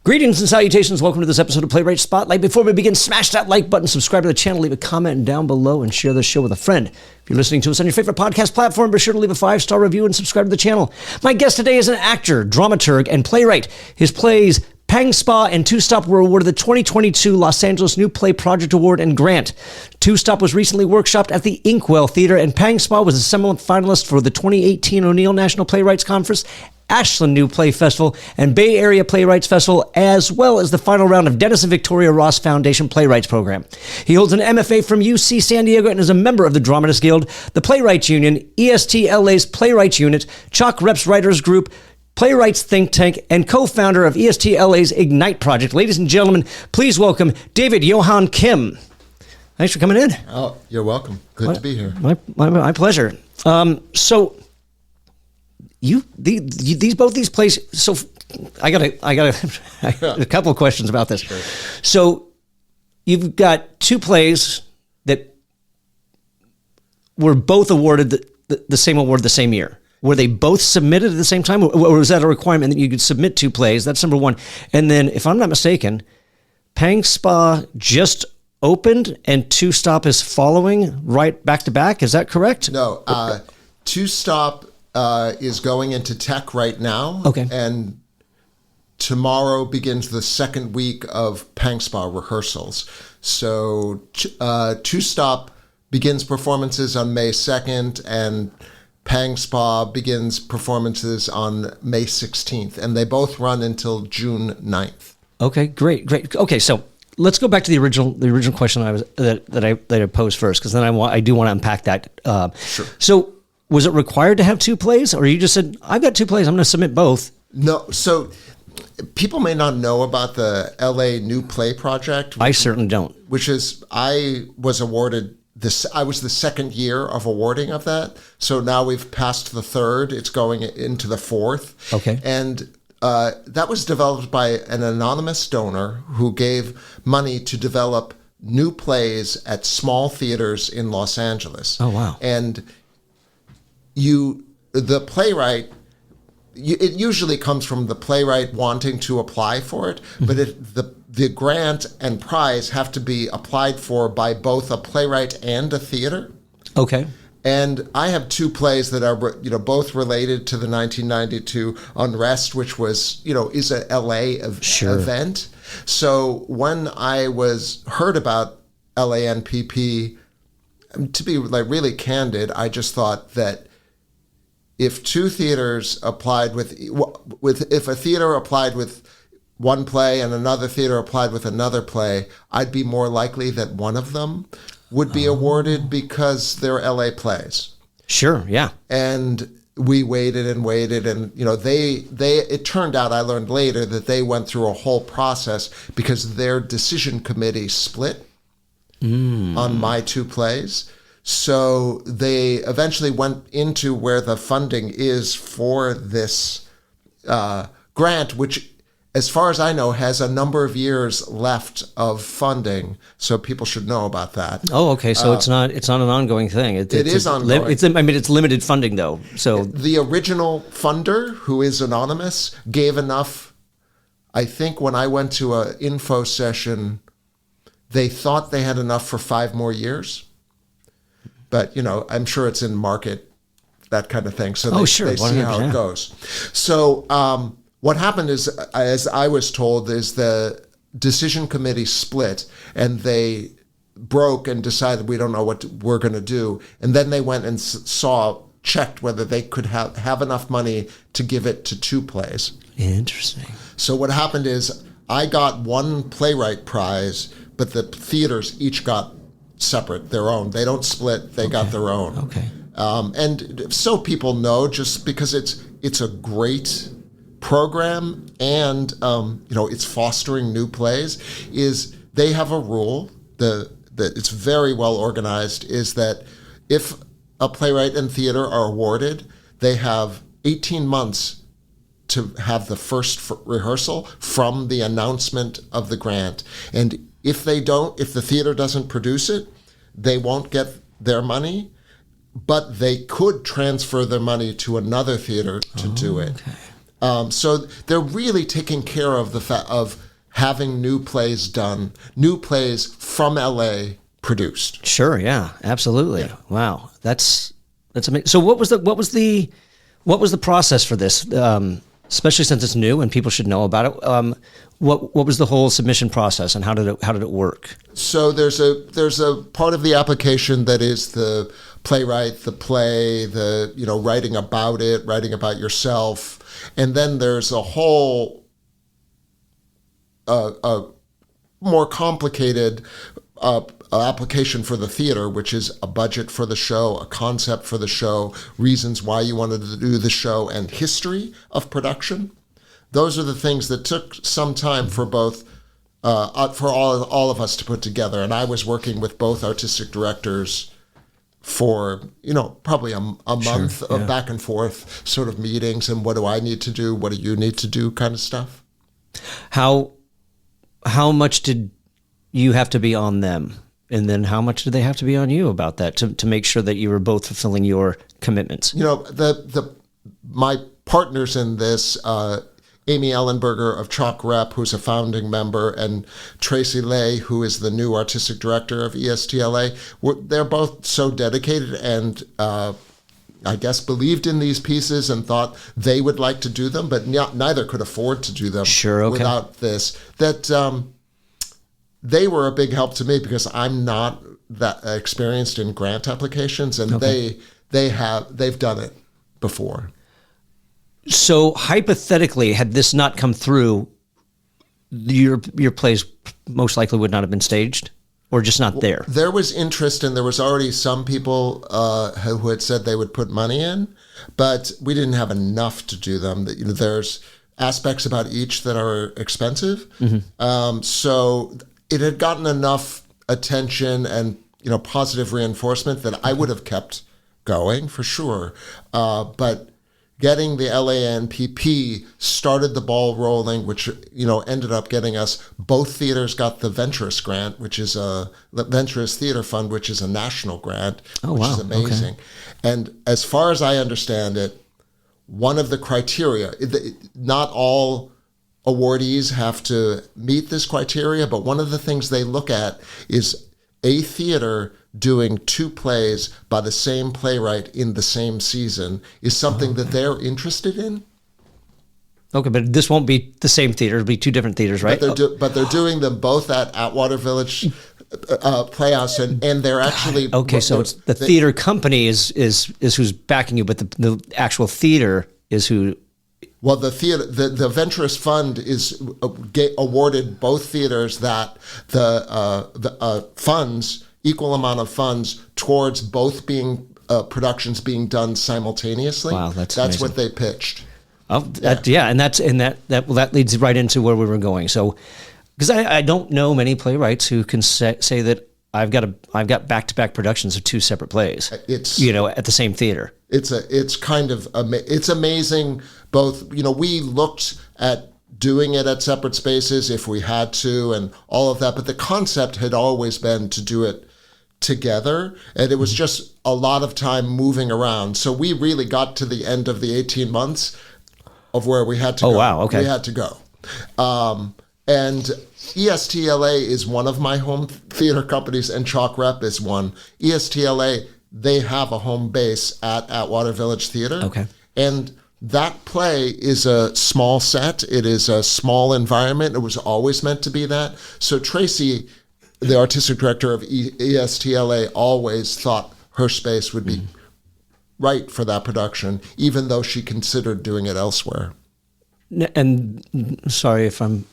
Greetings and salutations. Welcome to this episode of Playwright Spotlight. Before we begin, smash that like button, subscribe to the channel, leave a comment down below, and share this show with a friend. If you're listening to us on your favorite podcast platform, be sure to leave a 5-star review and subscribe to the channel. My guest today is an actor, dramaturg, and playwright. His plays Pang Spa and Two Stop were awarded the 2022 Los Angeles New Play Project Award and Grant. Two Stop was recently workshopped at the Inkwell Theater, and Pang Spa was a semifinalist for the 2018 O'Neill National Playwrights Conference, Ashland New Play Festival, and Bay Area Playwrights Festival, as well as the final round of Dennis and Victoria Ross Foundation Playwrights Program. He holds an MFA from UC San Diego and is a member of the Dramatists Guild, the Playwrights Union, EST-LA's Playwrights Unit, Chalk Reps Writers Group, Playwrights ThinkTank, and co-founder of EST-LA's Ignite Project. Ladies and gentlemen, please welcome David Johann Kim. Thanks for coming in. Oh, you're welcome. Good to be here. My pleasure. These plays. So I got a couple of questions about this. Sure. So you've got two plays that were both awarded the same award the same year. Were they both submitted at the same time, or was that a requirement that you could submit two plays? That's number one. And then, if I'm not mistaken, Pang Spa just opened and Two Stop is following right back to back. Is that correct? No, Two Stop is going into tech right now. Okay. And tomorrow begins the second week of Pang Spa rehearsals. So Two Stop begins performances on May 2nd, and Pang Spa begins performances on May 16th, and they both run until June 9th. Okay, great. Okay, so let's go back to the original question that I posed first, because then I do want to unpack that. Sure. So was it required to have two plays, or you just said, I've got two plays, I'm going to submit both? No, so people may not know about the LA New Play Project. I certainly don't. Which is, I was awarded this. I was the second year of awarding of that. So now we've passed the third. It's going into the fourth. Okay. And that was developed by an anonymous donor who gave money to develop new plays at small theaters in Los Angeles. Oh, wow. And the playwright, it usually comes from the playwright wanting to apply for it, but the grant and prize have to be applied for by both a playwright and a theater. Okay. And I have two plays that are, both related to the 1992 unrest, which was, is a LA event. So when I heard about LANPP, to be really candid, I just thought that if two theaters applied if a theater applied with one play and another theater applied with another play, I'd be more likely that one of them would be awarded because they're LA plays. Sure, yeah. And we waited, and it turned out, I learned later, that they went through a whole process because their decision committee split on my two plays. So they eventually went into where the funding is for this grant, which, as far as I know, has a number of years left of funding. So people should know about that. Oh, okay. So it's not an ongoing thing. It is ongoing. It's limited funding though. So the original funder, who is anonymous, gave enough. I think when I went to an info session, they thought they had enough for 5 more years. But, I'm sure it's in market, that kind of thing. So they see how it goes. So what happened is, as I was told, is the decision committee split, and they broke and decided we don't know what we're going to do. And then they went and checked whether they could have enough money to give it to two plays. Interesting. So what happened is I got one playwright prize, but the theaters each got separate, their own. They don't split. They got their own. Okay. And so people know, just because it's a great program, and it's fostering new plays, is they have a rule that it's very well organized, is that if a playwright and theater are awarded, they have 18 months to have the first rehearsal from the announcement of the grant. And if the theater doesn't produce it, they won't get their money, but they could transfer their money to another theater to do it. Okay. So they're really taking care of the fact of having new plays done, new plays from LA produced. Sure. Yeah. Absolutely. Yeah. Wow. That's amazing. So what was the process for this? Especially since it's new and people should know about it. What was the whole submission process, and how did it work? So there's a part of the application that is the playwright, the play, the writing about it, writing about yourself, and then there's a whole more complicated application for the theater, which is a budget for the show, a concept for the show, reasons why you wanted to do the show, and history of production. Those are the things that took some time for both for all of us to put together. And I was working with both artistic directors for probably a month of back and forth sort of meetings, and what do I need to do, what do you need to do, kind of stuff. How much did you have to be on them? And then how much did they have to be on you about that to make sure that you were both fulfilling your commitments? My partners in this, Amy Ellenberger of Chalk Rep, who's a founding member, and Tracy Lay, who is the new artistic director of ESTLA, they're both so dedicated and I guess believed in these pieces and thought they would like to do them, but neither could afford to do them without this. They were a big help to me because I'm not that experienced in grant applications, and they've done it before. So hypothetically, had this not come through, your plays most likely would not have been staged, or just not there? There was interest, and there was already some people who had said they would put money in, but we didn't have enough to do them. There's aspects about each that are expensive, so it had gotten enough attention and positive reinforcement that I would have kept going for sure. But getting the LANPP started the ball rolling, which ended up getting us. Both theaters got the Venturous grant, which is the Venturous Theater Fund, which is a national grant, which is amazing. Okay. And as far as I understand it, one of the criteria, not all awardees have to meet this criteria, but one of the things they look at is a theater doing two plays by the same playwright in the same season is something that they're interested in. Okay, but this won't be the same theater. It'll be two different theaters, right? But they're doing them both at Atwater Village Playhouse, and they're actually... Okay, so it's the theater company is who's backing you, but the actual theater is who... Well, the Venturous Fund is awarded both theaters that the funds, equal amount of funds towards both being productions being done simultaneously. Wow, that's what they pitched. Oh, that leads right into where we were going. So, because I don't know many playwrights who can say that I've got back-to-back productions of two separate plays. It's at the same theater. It's amazing. Both we looked at doing it at separate spaces if we had to and all of that, but the concept had always been to do it together, and it was just a lot of time moving around. So we really got to the end of the 18 months of where we had to go. Oh, wow, okay. We had to go. And ESTLA is one of my home theater companies, and Chalk Rep is one. ESTLA, they have a home base at Atwater Village Theater. Okay. And that play is a small set. It is a small environment. It was always meant to be that. So Tracy, the artistic director of ESTLA, always thought her space would be right for that production, even though she considered doing it elsewhere. And sorry if I'm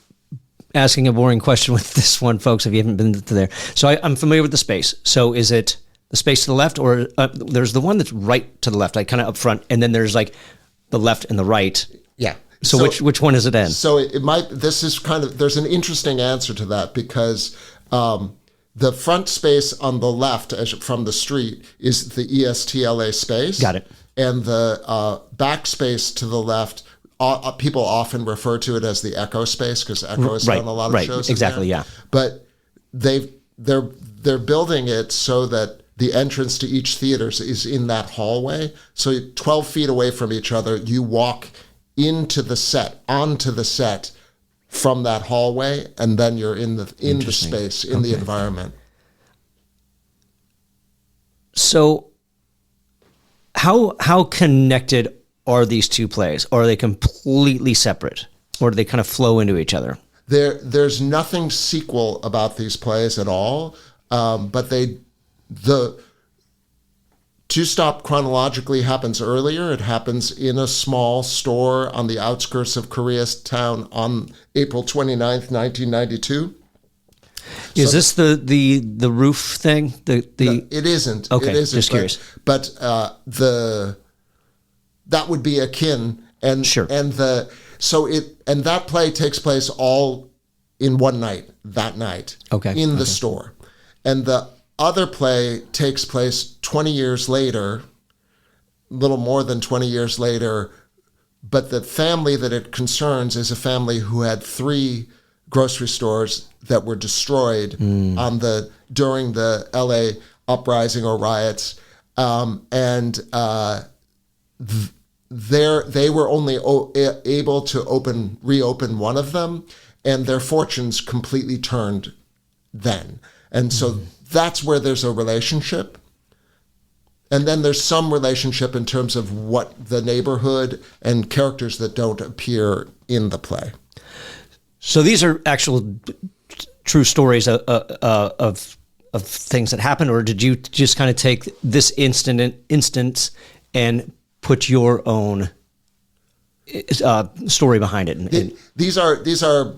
asking a boring question with this one, folks, if you haven't been to there. So I'm familiar with the space. So is it the space to the left, or there's the one that's right to the left, like kind of up front, and then there's like the left and the right. Yeah. So which one is it in? So there's an interesting answer to that, because the front space on the left from the street is the ESTLA space. Got it. And the back space to the left, people often refer to it as the Echo space, because Echo has done a lot of shows. Exactly, yeah. But they're building it so that the entrance to each theater is in that hallway. So 12 feet away from each other, you walk into the set, onto the set from that hallway, and then you're in the space, in the environment. So how connected are these two plays? Or are they completely separate? Or do they kind of flow into each other? There's nothing sequel about these plays at all, but the Two Stop chronologically happens earlier. It happens in a small store on the outskirts of Koreatown on April 29th, 1992. Is this the roof thing? No, it isn't. Okay, it isn't, just curious. But that would be akin, and sure. And that play takes place all in one night. That night, in the store, and the other play takes place 20 years later, a little more than 20 years later, but the family that it concerns is a family who had 3 grocery stores that were destroyed during the LA uprising or riots, they were only able to reopen one of them, and their fortunes completely turned then. And so that's where there's a relationship. And then there's some relationship in terms of what the neighborhood and characters that don't appear in the play. So these are actual true stories of things that happened, or did you just kind of take this instance and put your own story behind it? These are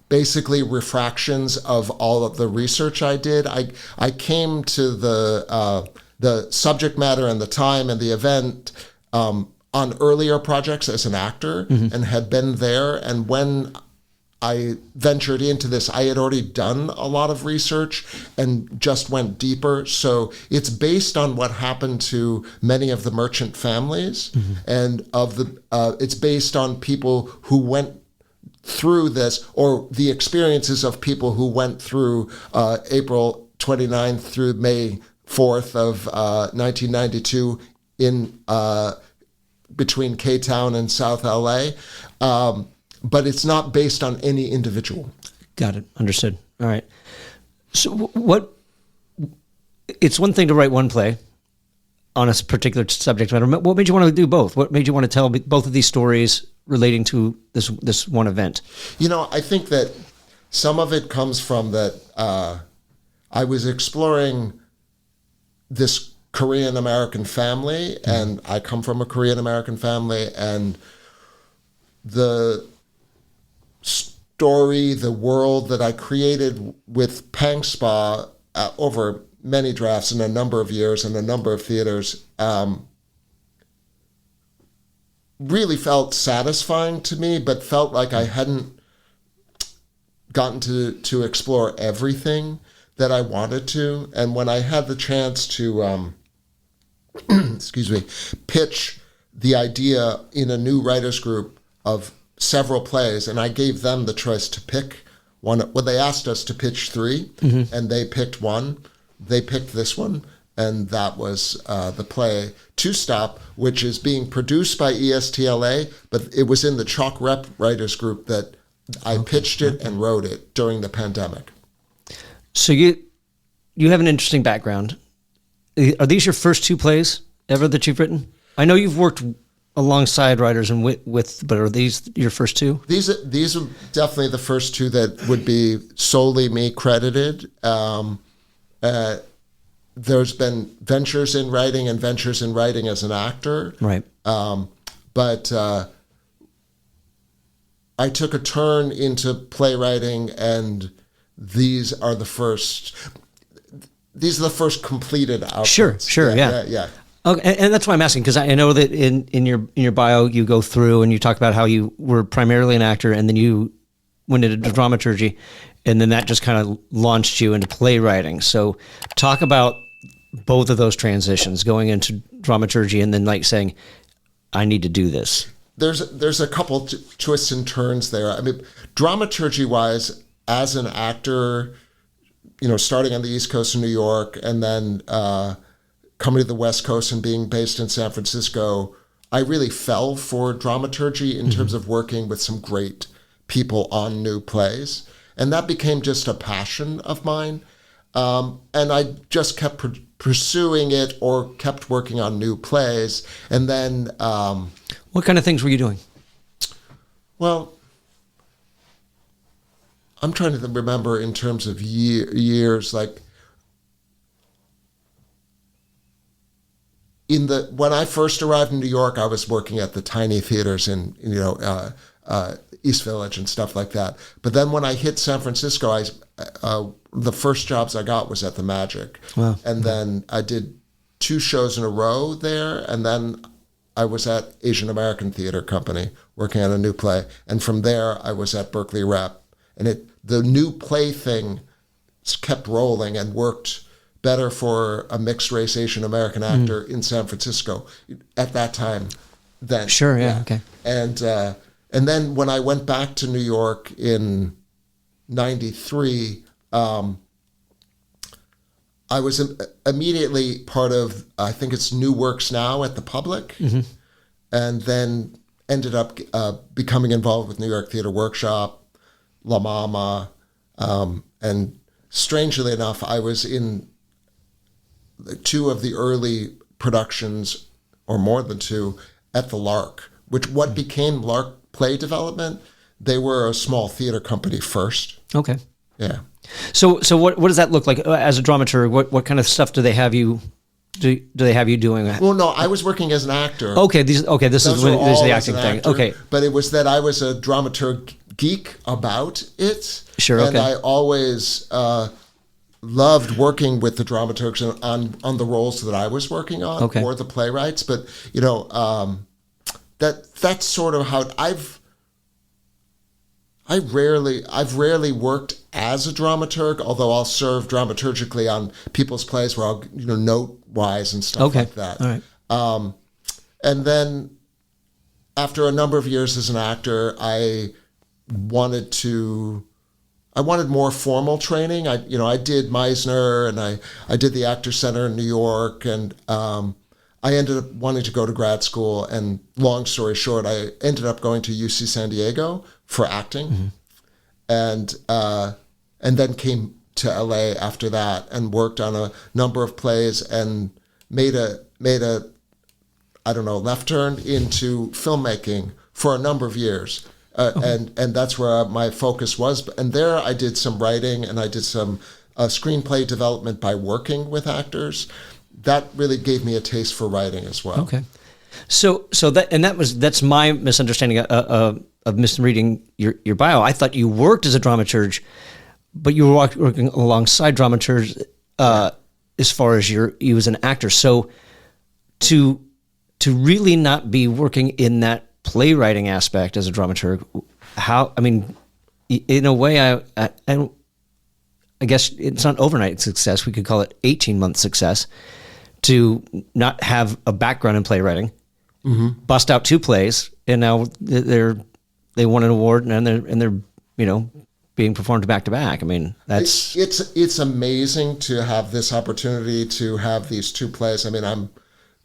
basically refractions of all of the research I did. I came to the subject matter and the time and the event on earlier projects as an actor, and had been there. And when I ventured into this, I had already done a lot of research and just went deeper. So it's based on what happened to many of the merchant families, and it's based on people who went through this, or the experiences of people who went through April 29th through May 4th of 1992 in between K-Town and South LA. But it's not based on any individual. Got it. Understood. All right. So it's one thing to write one play on a particular subject matter. What made you want to do both? What made you want to tell both of these stories relating to this one event? I think that some of it comes from that I was exploring this Korean American family, and I come from a Korean American family, and the story, the world that I created with Pang Spa over many drafts in a number of years and a number of theaters really felt satisfying to me, but felt like I hadn't gotten to explore everything that I wanted to. And when I had the chance to pitch the idea in a new writers group of several plays, and I gave them the choice to pick one. Well, they asked us to pitch 3, and they picked one. They picked this one, and that was the play Two Stop, which is being produced by ESTLA, but it was in the Chalk Rep writers group that I pitched it and wrote it during the pandemic. So you have an interesting background. Are these your first 2 plays ever that you've written? I know you've worked alongside writers and but are these your first 2? These are definitely the first 2 that would be solely me credited. There's been ventures in writing and ventures in writing as an actor. Right. But I took a turn into playwriting, and these are the first completed outputs. Sure, yeah. Okay, and that's why I'm asking, because I know that in your bio you go through and you talk about how you were primarily an actor, and then you went into dramaturgy, and then that just kind of launched you into playwriting. So talk about both of those transitions, going into dramaturgy and then like saying, I need to do this. There's a couple twists and turns there. I mean, dramaturgy-wise, as an actor, starting on the East Coast of New York and then coming to the West Coast and being based in San Francisco, I really fell for dramaturgy in terms of working with some great people on new plays. And that became just a passion of mine. And I just kept pursuing it or kept working on new plays. And then... what kind of things were you doing? Well, I'm trying to remember in terms of years, like when I first arrived in New York, I was working at the tiny theaters in East Village and stuff like that. But then when I hit San Francisco, the first jobs I got was at the Magic. Wow. And then I did 2 shows in a row there, and then I was at Asian American Theater Company working on a new play. And from there, I was at Berkeley Rep. And the new play thing kept rolling and worked better for a mixed-race Asian American actor in San Francisco at that time. Then sure, yeah. Okay. And then when I went back to New York in '93, I was immediately part of, I think it's New Works Now at the Public, and then ended up becoming involved with New York Theater Workshop, La Mama, and strangely enough, I was in 2 of the early productions, or more than 2, at the Lark, what became Lark Play Development. They were a small theater company first. Okay. Yeah. So what does that look like as a dramaturg? What kind of stuff do they have you do they have you doing? Well, no, I was working as an actor. Okay, this is the acting thing. Actor, okay. But it was that I was a dramaturg geek about it. Sure, and okay. I always loved working with the dramaturgs on the roles that I was working on, okay. or the playwrights. But that's sort of how I've rarely worked as a dramaturg, although I'll serve dramaturgically on people's plays where I'll note wise and stuff like that. All right. And then after a number of years as an actor, I wanted more formal training. I did Meisner, and I did the Actor Center in New York, and I ended up wanting to go to grad school. And long story short, I ended up going to UC San Diego for acting, and then came to LA after that and worked on a number of plays and made a left turn into filmmaking for a number of years. And that's where my focus was. And there I did some writing, and I did some screenplay development by working with actors. That really gave me a taste for writing as well. Okay. So that's my misunderstanding of misreading your bio. I thought you worked as a dramaturg, but you were working alongside dramaturgs as far as you as an actor. So to really not be working in that playwriting aspect as a dramaturg, in a way, I guess it's not overnight success. We could call it 18-month success to not have a background in playwriting, bust out 2 plays, and now they won an award, and they're being performed back to back. I mean, that's it's amazing to have this opportunity to have these 2 plays. I mean, I'm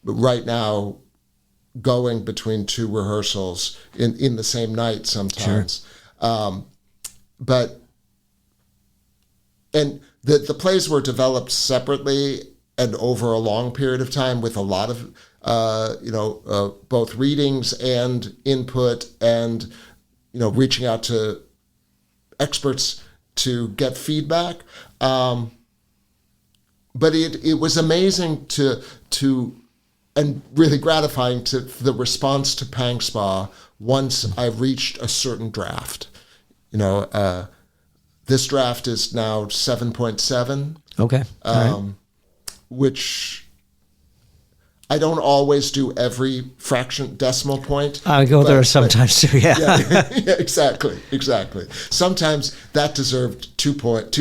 right now going between 2 rehearsals in the same night sometimes. Sure. And the plays were developed separately and over a long period of time with a lot of both readings and input, and reaching out to experts to get feedback. But it was amazing to and really gratifying to the response to Pang Spa once I reached a certain draft. This draft is now 7.7. Okay. Which I don't always do every fraction decimal point. I go there sometimes too. Yeah. Yeah, exactly. Sometimes that deserved 2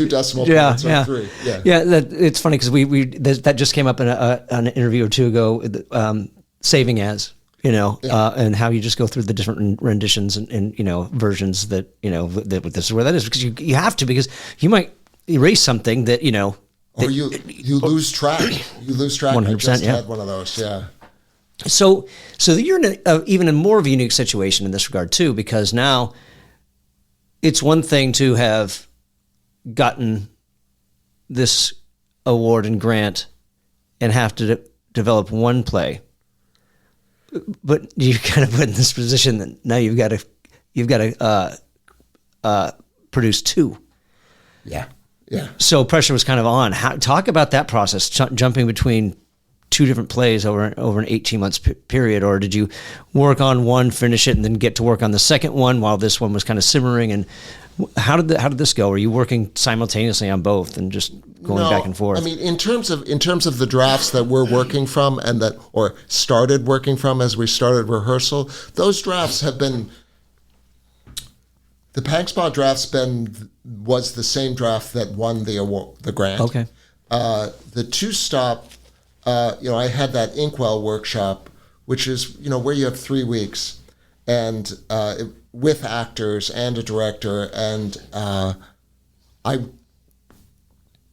decimal points or 3. Yeah. It's funny because that just came up in an interview or 2 ago. Saving as and how you just go through the different renditions and versions that that this is where that is, because you have to, because you might erase something that or you lose track. You lose track. 100%. I just yeah. had one of those. Yeah. So you're in even a more of a unique situation in this regard too, because now it's one thing to have gotten this award and grant and have to develop one play, but you kind of put in this position that now you've got to produce two. Yeah. Yeah. So pressure was kind of on. Talk about that process, jumping between two different plays over an 18-month period, or did you work on one, finish it, and then get to work on the second one while this one was kind of simmering? And how did this go? Were you working simultaneously on both and just going back and forth? I mean, in terms of the drafts that we're working from or started working from as we started rehearsal, those drafts have been. The Pankspaw draft's was the same draft that won the award, the grant. Okay. The two-stop. I had that Inkwell workshop, which is, where you have 3 weeks and with actors and a director. And I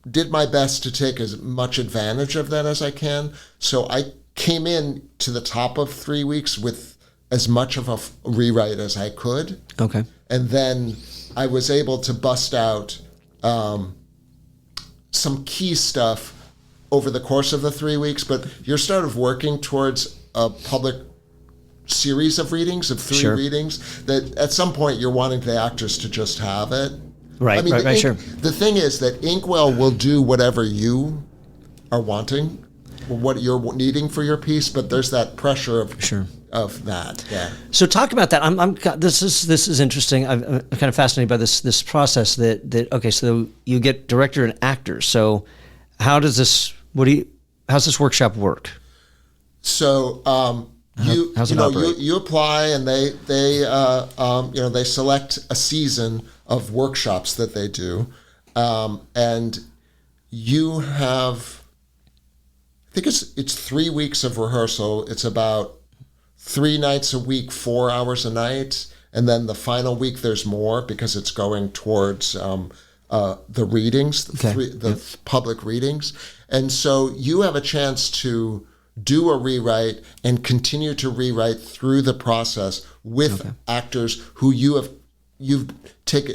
did my best to take as much advantage of that as I can. So I came in to the top of 3 weeks with as much of a rewrite as I could. Okay. And then I was able to bust out some key stuff over the course of the 3 weeks, but you're sort of working towards a public series of readings, of three readings, that at some point you're wanting the actors to just have it. Right, sure. The thing is that Inkwell will do whatever you are wanting, what you're needing for your piece, but there's that pressure of that. Yeah. So talk about that. This is interesting. I'm kind of fascinated by this process okay, so you get director and actor. So how does this how's this workshop work? So you apply and they select a season of workshops that they do, and you have, I think it's 3 weeks of rehearsal. It's about 3 nights a week, 4 hours a night, and then the final week there's more because it's going towards the readings, the public readings. And so you have a chance to do a rewrite and continue to rewrite through the process with actors who you've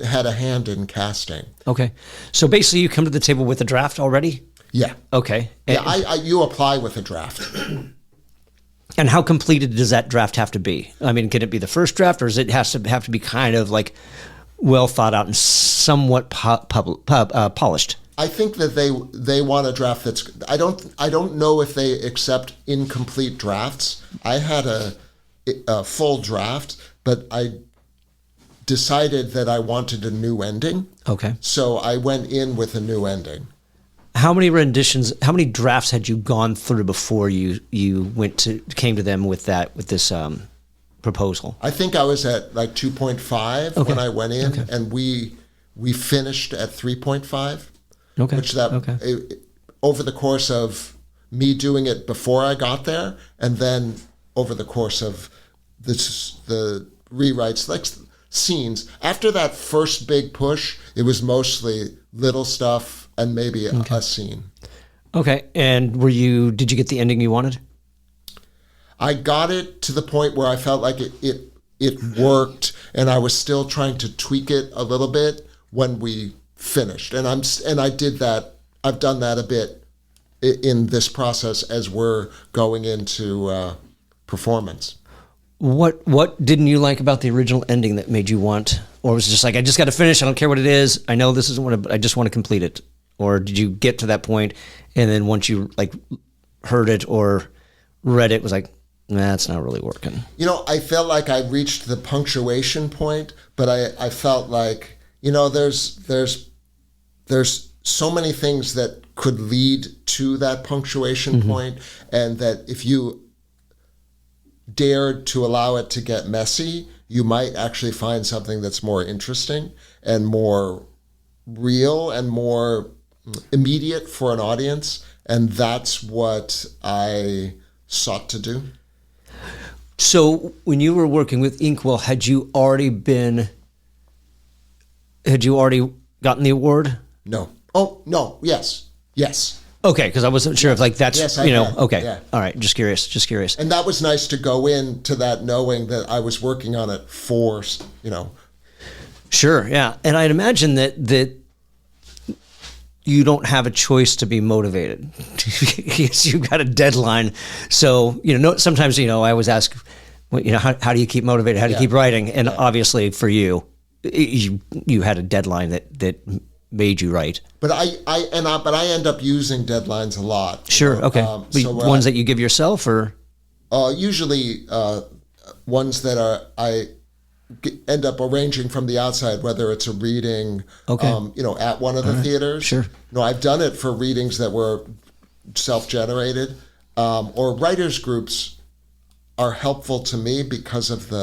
had a hand in casting. Okay. So basically you come to the table with a draft already? Yeah. Okay. You apply with a draft. And how completed does that draft have to be? I mean, can it be the first draft, or does it have to be kind of like well thought out and somewhat polished? I think that they want a draft that's. I don't know if they accept incomplete drafts. I had a full draft, but I decided that I wanted a new ending. Okay. So I went in with a new ending. How many drafts had you gone through before you came to them with this proposal? I think I was at like 2.5 when I went in, and we finished at 3.5. Okay. Over the course of me doing it before I got there, and then over the course of the rewrites, like scenes. After that first big push, it was mostly little stuff and maybe a scene. Okay. And did you get the ending you wanted? I got it to the point where I felt like it worked, and I was still trying to tweak it a little bit when we finished. And I did that. I've done that a bit in this process as we're going into performance. What didn't you like about the original ending that made you want, or was it just like, I just got to finish, I don't care what it is, I know this isn't I just want to complete it? Or did you get to that point and then once you like heard it or read it, was like, nah, it's not really working? I felt like I reached the punctuation point, but I felt like, there's so many things that could lead to that punctuation point, and that if you dared to allow it to get messy, you might actually find something that's more interesting and more real and more immediate for an audience. And that's what I sought to do. So when you were working with Inkwell, had you already gotten the award? No. Oh, no. Yes. Okay, because I wasn't sure if like that's, Yes, I you know, had. okay. Yeah. All right, just curious. And that was nice to go into that knowing that I was working on it for, you know. Sure, yeah. And I'd imagine that you don't have a choice to be motivated. You've got a deadline. So, you know, sometimes, you know, I always ask, you know, how do you keep motivated? How do you keep writing? And obviously for you, you had a deadline that made you write. But I end up using deadlines a lot. Sure, okay. Ones that you give yourself, or? Usually ones that I end up arranging from the outside, whether it's a reading, you know, at one of the theaters. Sure. No, I've done it for readings that were self-generated, or writers groups are helpful to me because of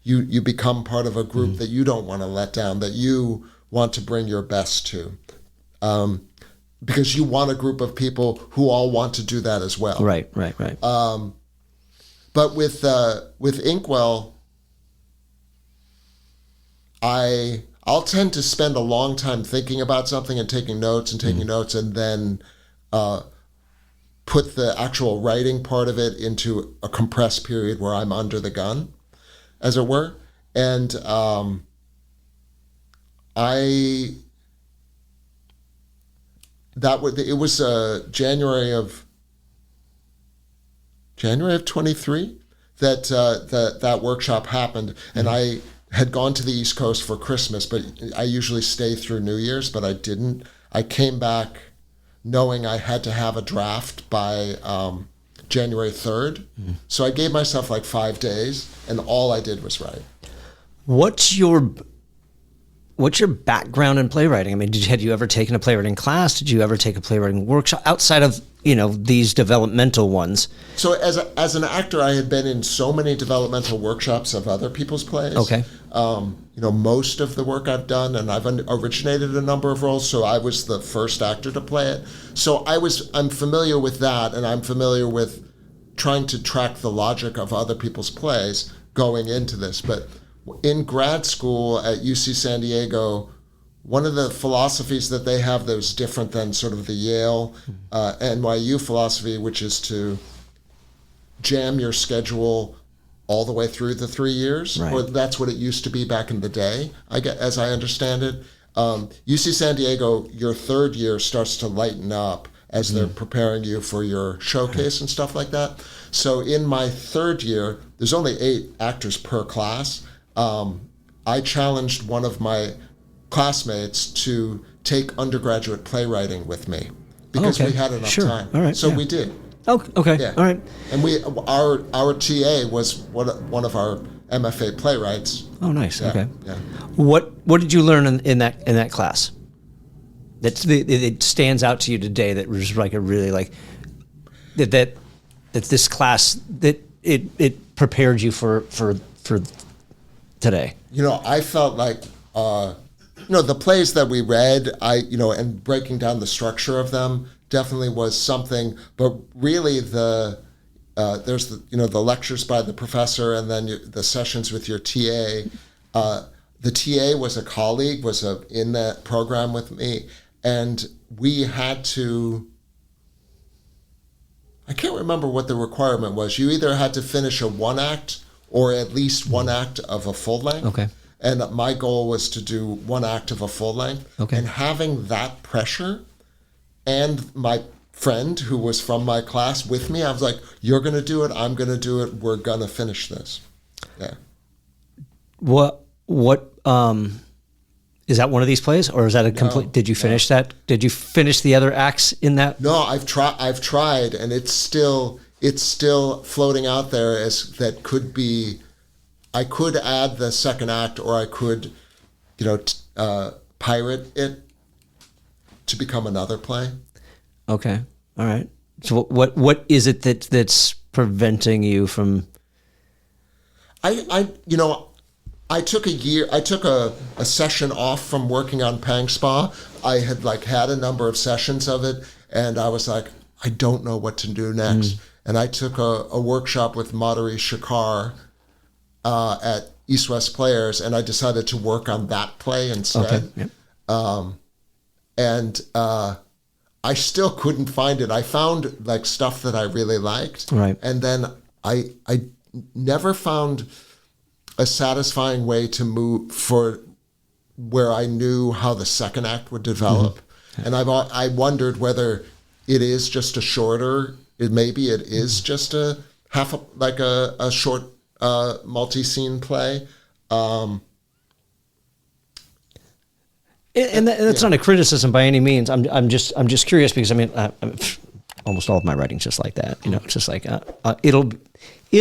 you become part of a group that you don't want to let down, that you want to bring your best to, because you want a group of people who all want to do that as well. Right. But with Inkwell, I'll tend to spend a long time thinking about something and taking notes and then put the actual writing part of it into a compressed period where I'm under the gun, as it were. And it was January of 23 that workshop happened, and I had gone to the East Coast for Christmas, but I usually stay through New Year's, but I didn't. I came back knowing I had to have a draft by January 3rd. So I gave myself like 5 days, and all I did was write. What's your background in playwriting? I mean, had you ever taken a playwriting class? Did you ever take a playwriting workshop outside of, you know, these developmental ones? So as an actor, I had been in so many developmental workshops of other people's plays. Okay. You know, most of the work I've done, and I've originated a number of roles, so I was the first actor to play it. So I'm familiar with that, and I'm familiar with trying to track the logic of other people's plays going into this. But in grad school at UC San Diego, one of the philosophies that they have that was different than sort of the Yale, NYU philosophy, which is to jam your schedule all the way through the 3 years. Right. Or that's what it used to be back in the day, as I understand it. UC San Diego, your third year starts to lighten up as they're preparing you for your showcase and stuff like that. So in my third year, there's only 8 actors per class. I challenged one of my classmates to take undergraduate playwriting with me because we had enough time. All right. So we did. Oh, okay. Yeah. All right. And our TA was one of our MFA playwrights. Oh, nice. Okay. Yeah. What did you learn in that class that it stands out to you today that was like a really like that this class that it prepared you for today? You know, I felt like the plays that we read, and breaking down the structure of them definitely was something. But really, there's the lectures by the professor, and then the sessions with your TA. The TA was a colleague, was in that program with me, and we had to. I can't remember what the requirement was. You either had to finish a 1-act or at least 1 act of a full length. Okay. And my goal was to do 1 act of a full length. Okay. And having that pressure, and my friend who was from my class with me, I was like, you're going to do it, I'm going to do it, we're going to finish this. Yeah. What is that one of these plays, or is that a complete? Did you finish that? Did you finish the other acts in that? No, I've tried, and it's still floating out there as that could be. I could add the 2nd act, or I could, pirate it to become another play. Okay, all right. So what is it that's preventing you from? I took a year. I took a session off from working on Pang Spa. I had had a number of sessions of it, and I was like, I don't know what to do next. And I took a workshop with Madhuri Shakar at East West Players, and I decided to work on that play instead. Okay. Yep. I still couldn't find it. I found like stuff that I really liked, Right. and then I never found a satisfying way to move for where I knew how the second act would develop, and I wondered whether it is just a shorter. Maybe it is just a short multi-scene play. And that's not a criticism by any means. I'm just curious because I mean, almost all of my writing's just like that. You know, it's just like it'll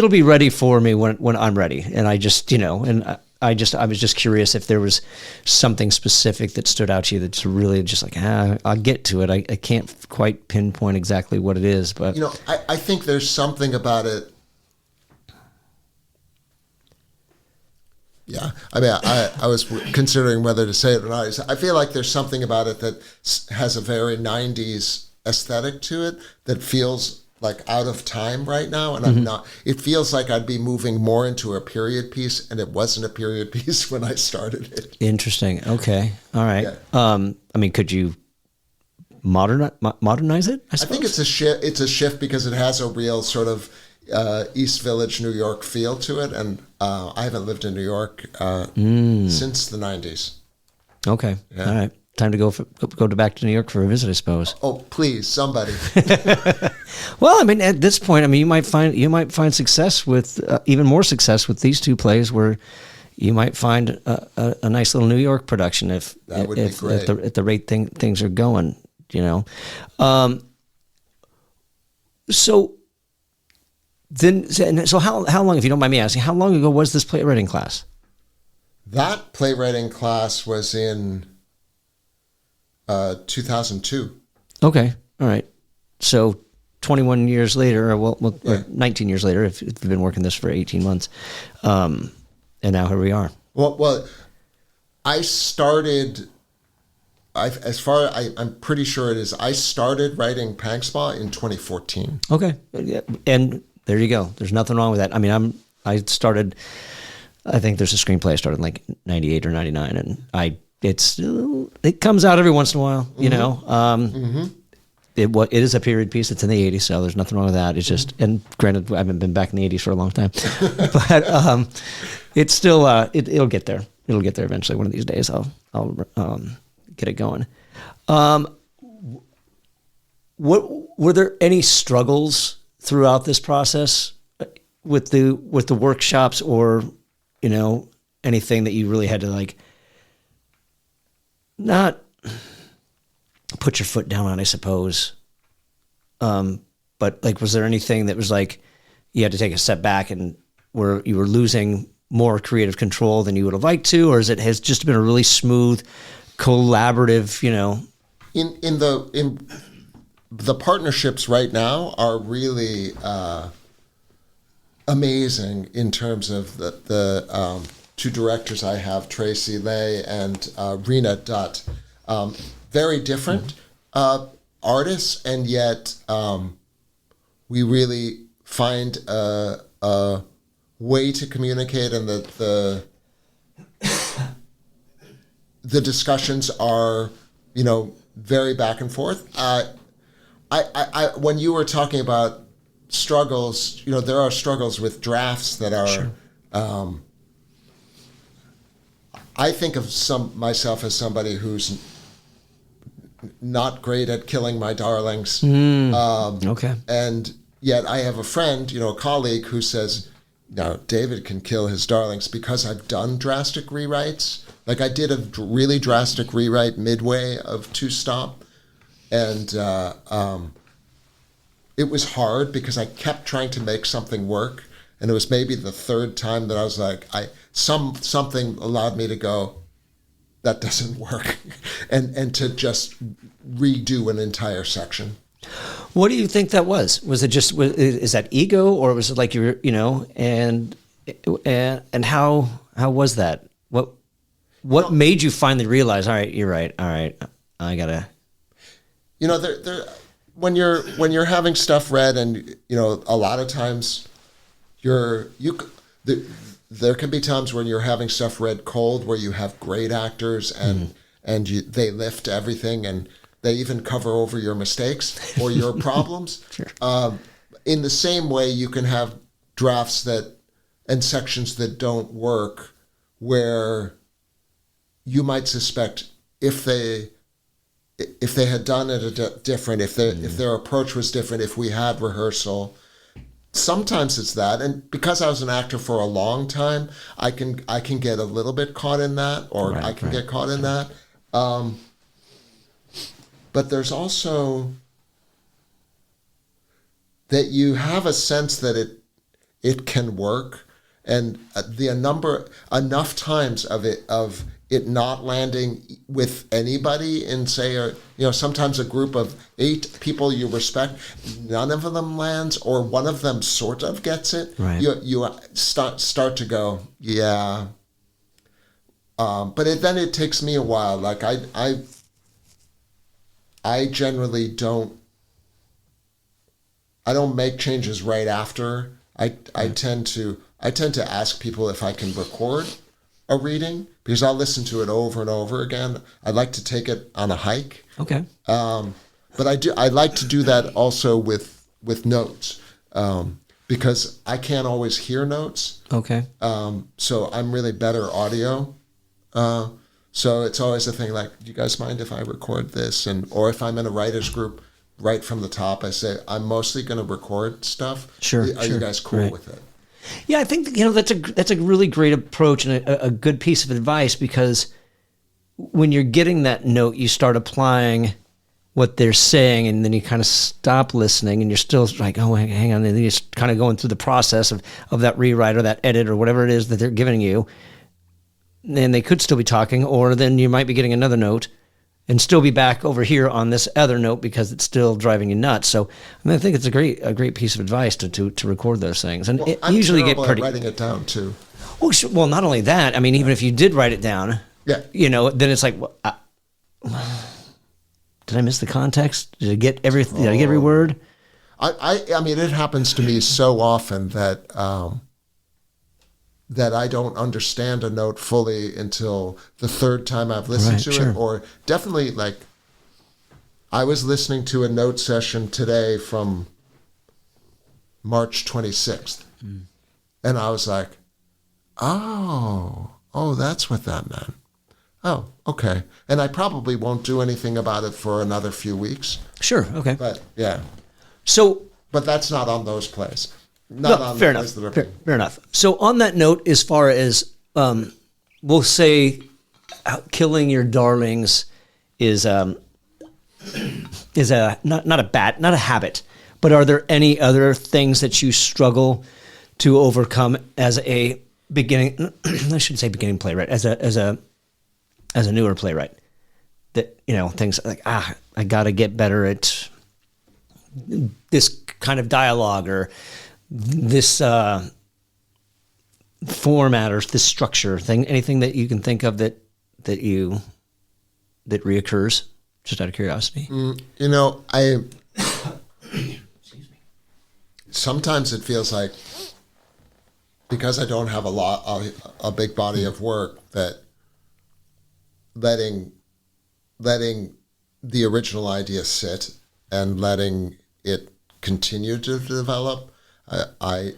be ready for me when I'm ready. And I just, you know, and I was just curious if there was something specific that stood out to you that's really just like, I'll get to it. I can't quite pinpoint exactly what it is, but you know, I think there's something about it. Yeah, I mean, I was considering whether to say it or not. I feel like there's something about it that has a very 90s aesthetic to it that feels like out of time right now, and I'm not. It feels like I'd be moving more into a period piece, and it wasn't a period piece when I started it. Interesting. Okay. All right. Yeah. I mean, could you modernize it? I suppose? I think it's a shift. It's a shift because it has a real sort of East Village, New York feel to it, and I haven't lived in New York since the 90s. Okay. Yeah. All right. Time to go back to New York for a visit, I suppose. Oh, please, somebody. Well, I mean, at this point, I mean, you might find success with even more success with these two plays, where you might find a nice little New York production if That would be great. at the rate things are going. You know, so how long, if you don't mind me asking, how long ago was this playwriting class? That playwriting class was in 2002. Okay, all right. So 21 years later, or Yeah. 19 years later, if you've been working this for 18 months, and now here we are. Well, I started. I'm pretty sure it is. I started writing Pankspa in 2014. Okay, and there you go. There's nothing wrong with that. I mean, I think there's a screenplay I started in like 98 or 99, and it comes out every once in a while, you know. It is a period piece. It's in the 80s, so there's nothing wrong with that. It's just, and granted, I haven't been back in the 80s for a long time, but it's still it'll get there. It'll get there eventually. One of these days, I'll get it going. What were there any struggles throughout this process with the workshops, or you know, anything that you really had to like not put your foot down on, I suppose. But like, was there anything that was like you had to take a step back and where you were losing more creative control than you would have liked to, or has it just been a really smooth, collaborative, you know? In the partnerships right now are really amazing in terms of the two directors I have, Tracy Lay and Rena Dutt. Very different artists, and yet we really find a way to communicate, and the discussions are, you know, very back and forth. I when you were talking about struggles, you know, there are struggles with drafts that are. Sure. I think of myself as somebody who's not great at killing my darlings. Okay. And yet I have a friend, you know, a colleague who says, no, David can kill his darlings because I've done drastic rewrites. Like I did a really drastic rewrite midway of Two Stop. And it was hard because I kept trying to make something work. And it was maybe the third time that I was like, something allowed me to go, that doesn't work, and to just redo an entire section. What do you think that was? Was it just, is that ego, or was it like you're, you know, and how was that? What made you finally realize, all right, you're right, all right, I gotta. You know, there when you're having stuff read, and you know, a lot of times there can be times when you're having stuff read cold where you have great actors and they lift everything, and They even cover over your mistakes or your problems. Sure. In the same way, you can have drafts and sections that don't work, where you might suspect if they had done it different, if their approach was different, if we had rehearsal. Sometimes it's that, and because I was an actor for a long time, I can get a little bit caught in that, or I can get caught in that. But there's also that you have a sense that it can work, and enough times of it not landing with anybody in, say, sometimes a group of 8 people you respect, none of them lands, or one of them sort of gets it. Right. You start to go, yeah. But then it takes me a while. Like I generally don't make changes right after. I tend to ask people if I can record a reading, because I'll listen to it over and over again. I like to take it on a hike. Okay. But I like to do that also with notes, because I can't always hear notes. Okay. So I'm really better audio. So it's always a thing like, do you guys mind if I record this? Or if I'm in a writer's group, right from the top, I say, I'm mostly going to record stuff. Sure. Are you guys cool with it? Yeah, I think that's a really great approach and a good piece of advice, because when you're getting that note, you start applying what they're saying, and then you kind of stop listening, and you're still like, oh, hang on, and then you're just kind of going through the process of that rewrite or that edit or whatever it is that they're giving you. And they could still be talking, or then you might be getting another note and still be back over here on this other note because it's still driving you nuts. So I think it's a great piece of advice to record those things. And I'm usually get pretty at writing it down too. Oh, sure. Well, not only that. I mean, even if you did write it down, yeah, then it's like, did I miss the context? Did I get everything? Did I get every word? I mean, it happens to me so often that that I don't understand a note fully until the third time I've listened to it. Or definitely, like, I was listening to a note session today from March 26th. And I was like, oh, that's what that meant. Oh, okay. And I probably won't do anything about it for another few weeks. Sure, okay. But, yeah. So... But that's not on those plays. Fair enough. Fair enough. So on that note, as far as we'll say, killing your darlings is not a habit, but are there any other things that you struggle to overcome as a beginning? I shouldn't say beginning playwright, as a newer playwright. That things like I got to get better at this kind of dialogue, or this format, or this structure thing. Anything that you can think of that reoccurs, just out of curiosity? I excuse me. Sometimes it feels like, because I don't have a big body of work, that letting the original idea sit and letting it continue to develop. I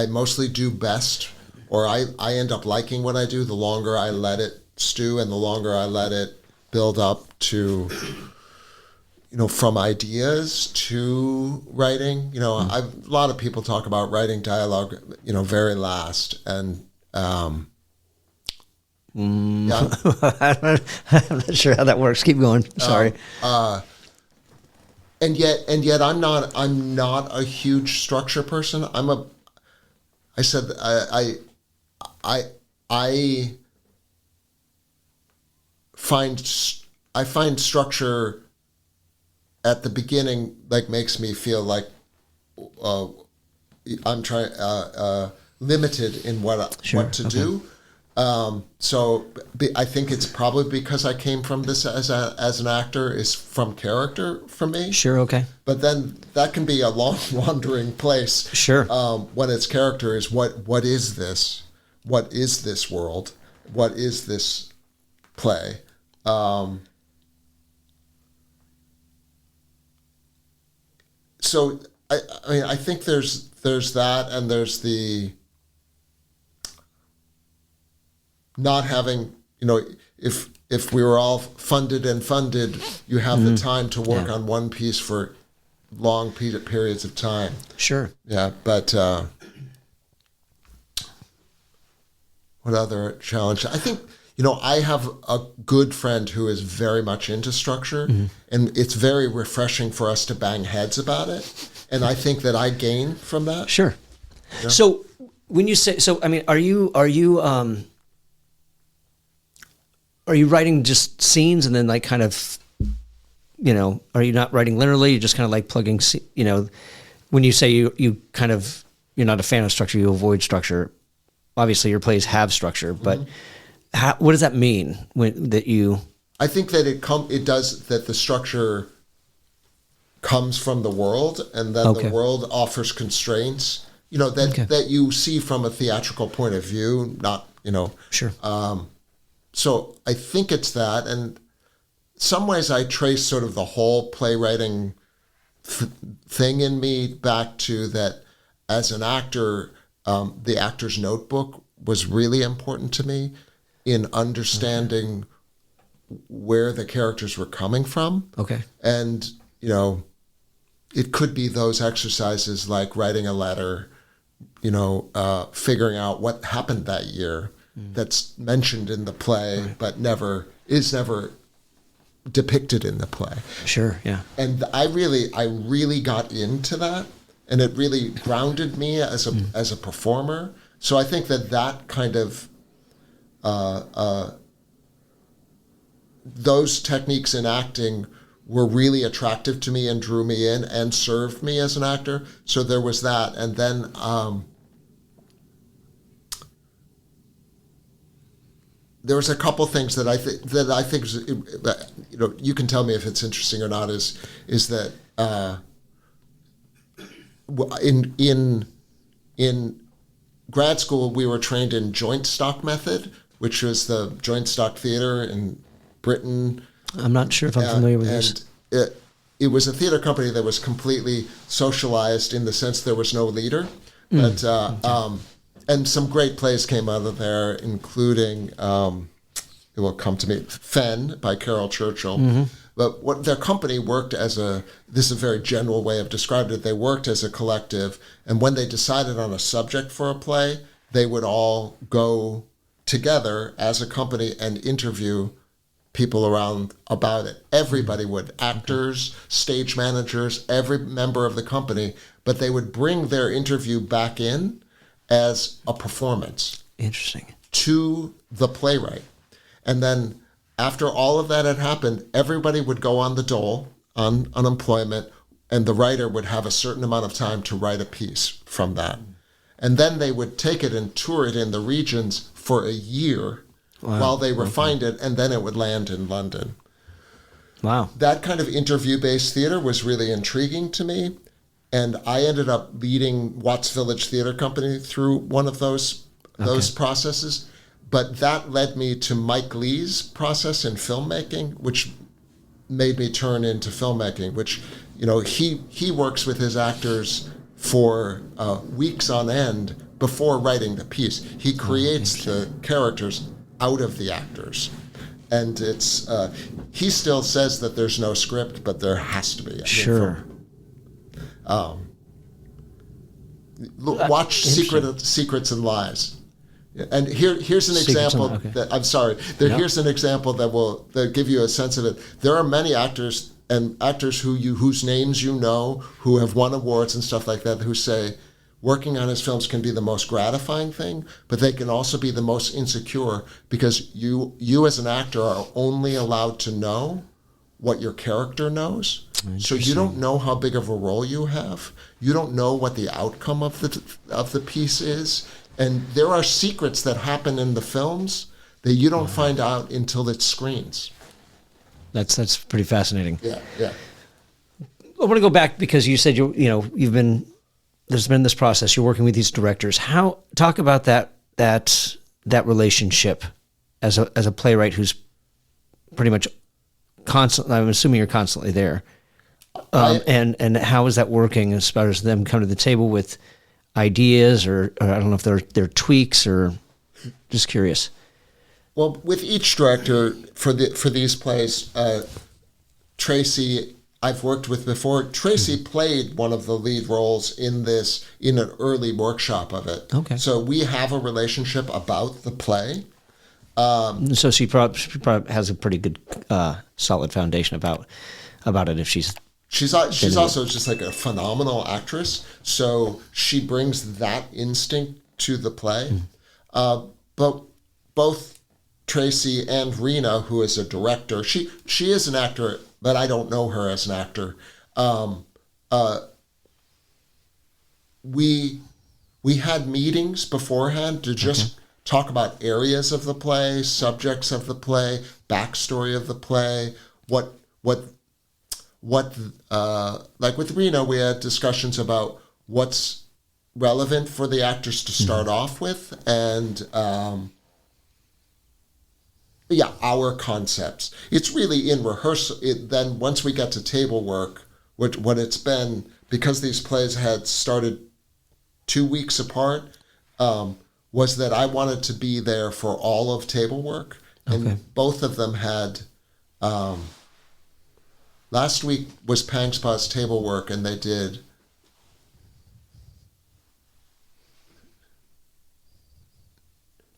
mostly do best, or I end up liking what I do the longer I let it stew, and the longer I let it build up to, from ideas to writing. A lot of people talk about writing dialogue, very last, and yeah. I'm not sure how that works. Keep going. Sorry. And yet I'm not a huge structure person. I find structure at the beginning makes me feel like I'm limited in what to do. So I think it's probably because I came from this as an actor, is from character for me. Sure, okay. But then that can be a long wandering place. Sure. When its character is what is this? What is this world? What is this play. So I mean, I think there's that, and there's the not having, if we were all funded, you have the time to work on one piece for long periods of time. Sure. Yeah, but what other challenge? I think, I have a good friend who is very much into structure, and it's very refreshing for us to bang heads about it. And I think that I gain from that. Sure. Yeah. So when you say, I mean, are you writing just scenes and then like kind of, are you not writing linearly? You're just kind of like plugging, when you say you kind of, you're not a fan of structure, you avoid structure. Obviously your plays have structure, but what does that mean I think that it does, that the structure comes from the world, and then the world offers constraints, that you see from a theatrical point of view, not, Sure. So I think it's that, and some ways I trace sort of the whole playwriting thing in me back to that as an actor, the actor's notebook was really important to me in understanding where the characters were coming from. Okay. And, it could be those exercises like writing a letter, figuring out what happened that year that's mentioned in the play, but is never depicted in the play. Sure, yeah. And I really got into that, and it really grounded me as a performer. So I think that kind of those techniques in acting were really attractive to me and drew me in and served me as an actor. So there was that, and then there was a couple things that I think you can tell me if it's interesting or not. Is that in grad school we were trained in joint stock method, which was the joint stock theater in Britain. I'm not sure if I'm familiar with this. It was a theater company that was completely socialized in the sense there was no leader, but and some great plays came out of there, including it will come to me, Fenn by Carol Churchill. But what their company worked this is a very general way of describing it. They worked as a collective, and when they decided on a subject for a play, they would all go together as a company and interview people around about it. Everybody would, actors, stage managers, every member of the company, but they would bring their interview back in as a performance. Interesting. To the playwright. And then after all of that had happened, everybody would go on the dole, on unemployment, and the writer would have a certain amount of time to write a piece from that. And then they would take it and tour it in the regions for a year. Wow. While they refined it, and then it would land in London. Wow. That kind of interview-based theater was really intriguing to me, and I ended up leading Watts Village Theater Company through one of those processes. But that led me to Mike Lee's process in filmmaking, which made me turn into filmmaking, which, he works with his actors for weeks on end before writing the piece. He creates the characters out of the actors, and it's he still says that there's no script, but there has to be. Sure. Watch Secrets and Lies, and here's an example that I'm sorry. Here's an example that give you a sense of it. There are many actors whose names who have won awards and stuff like that, who say working on his films can be the most gratifying thing, but they can also be the most insecure, because you as an actor are only allowed to know what your character knows. So you don't know how big of a role you have. You don't know what the outcome of the piece is. And there are secrets that happen in the films that you don't find out until it screens. That's pretty fascinating. Yeah. I want to go back because you said there's been this process. You're working with these directors. Talk about that relationship as a playwright who's pretty much constantly. I'm assuming you're constantly there. And how is that working as far as them coming to the table with ideas, or I don't know if they're tweaks, or just curious. Well, with each director for these plays, Tracy, I've worked with before. Tracy played one of the lead roles in an early workshop of it. Okay. So we have a relationship about the play. So she probably has a pretty good, solid foundation about it. If she's also just like a phenomenal actress, so she brings that instinct to the play. But both Tracy and Rena, who is a director, she is an actor, but I don't know her as an actor. We had meetings beforehand to just talk about areas of the play, subjects of the play, backstory of the play, what like with Rena, we had discussions about what's relevant for the actors to start off with, and our concepts. It's really in rehearsal. Then once we get to table work, what it's been, because these plays had started 2 weeks apart, was that I wanted to be there for all of table work, and both of them had. Last week was Pangspot's table work, and they did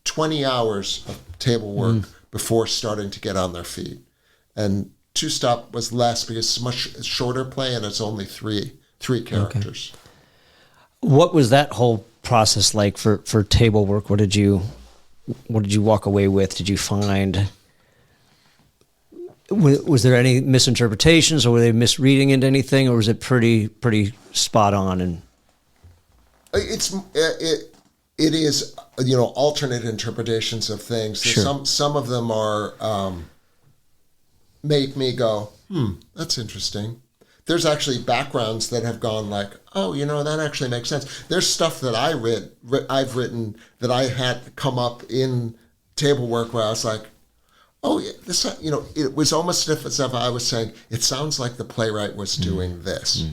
20 hours of table work before starting to get on their feet. And Two Stop was less because it's a much shorter play, and it's only three characters. Okay. What was that whole process like for table work? What did you walk away with? Did you find... Was there any misinterpretations, or were they misreading into anything, or was it pretty spot on? And it is alternate interpretations of things. Sure. Some of them are make me go, that's interesting. There's actually backgrounds that have gone like, oh, that actually makes sense. There's stuff that I've written that I had come up in table work where I was like, oh, this, it was almost as if I was saying, it sounds like the playwright was doing this.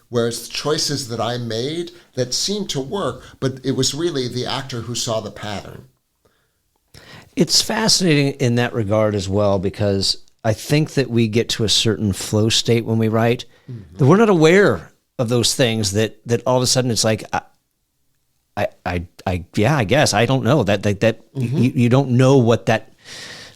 Whereas the choices that I made that seemed to work, but it was really the actor who saw the pattern. It's fascinating in that regard as well, because I think that we get to a certain flow state when we write, that we're not aware of those things, that all of a sudden it's like, I guess, I don't know, that you don't know what that...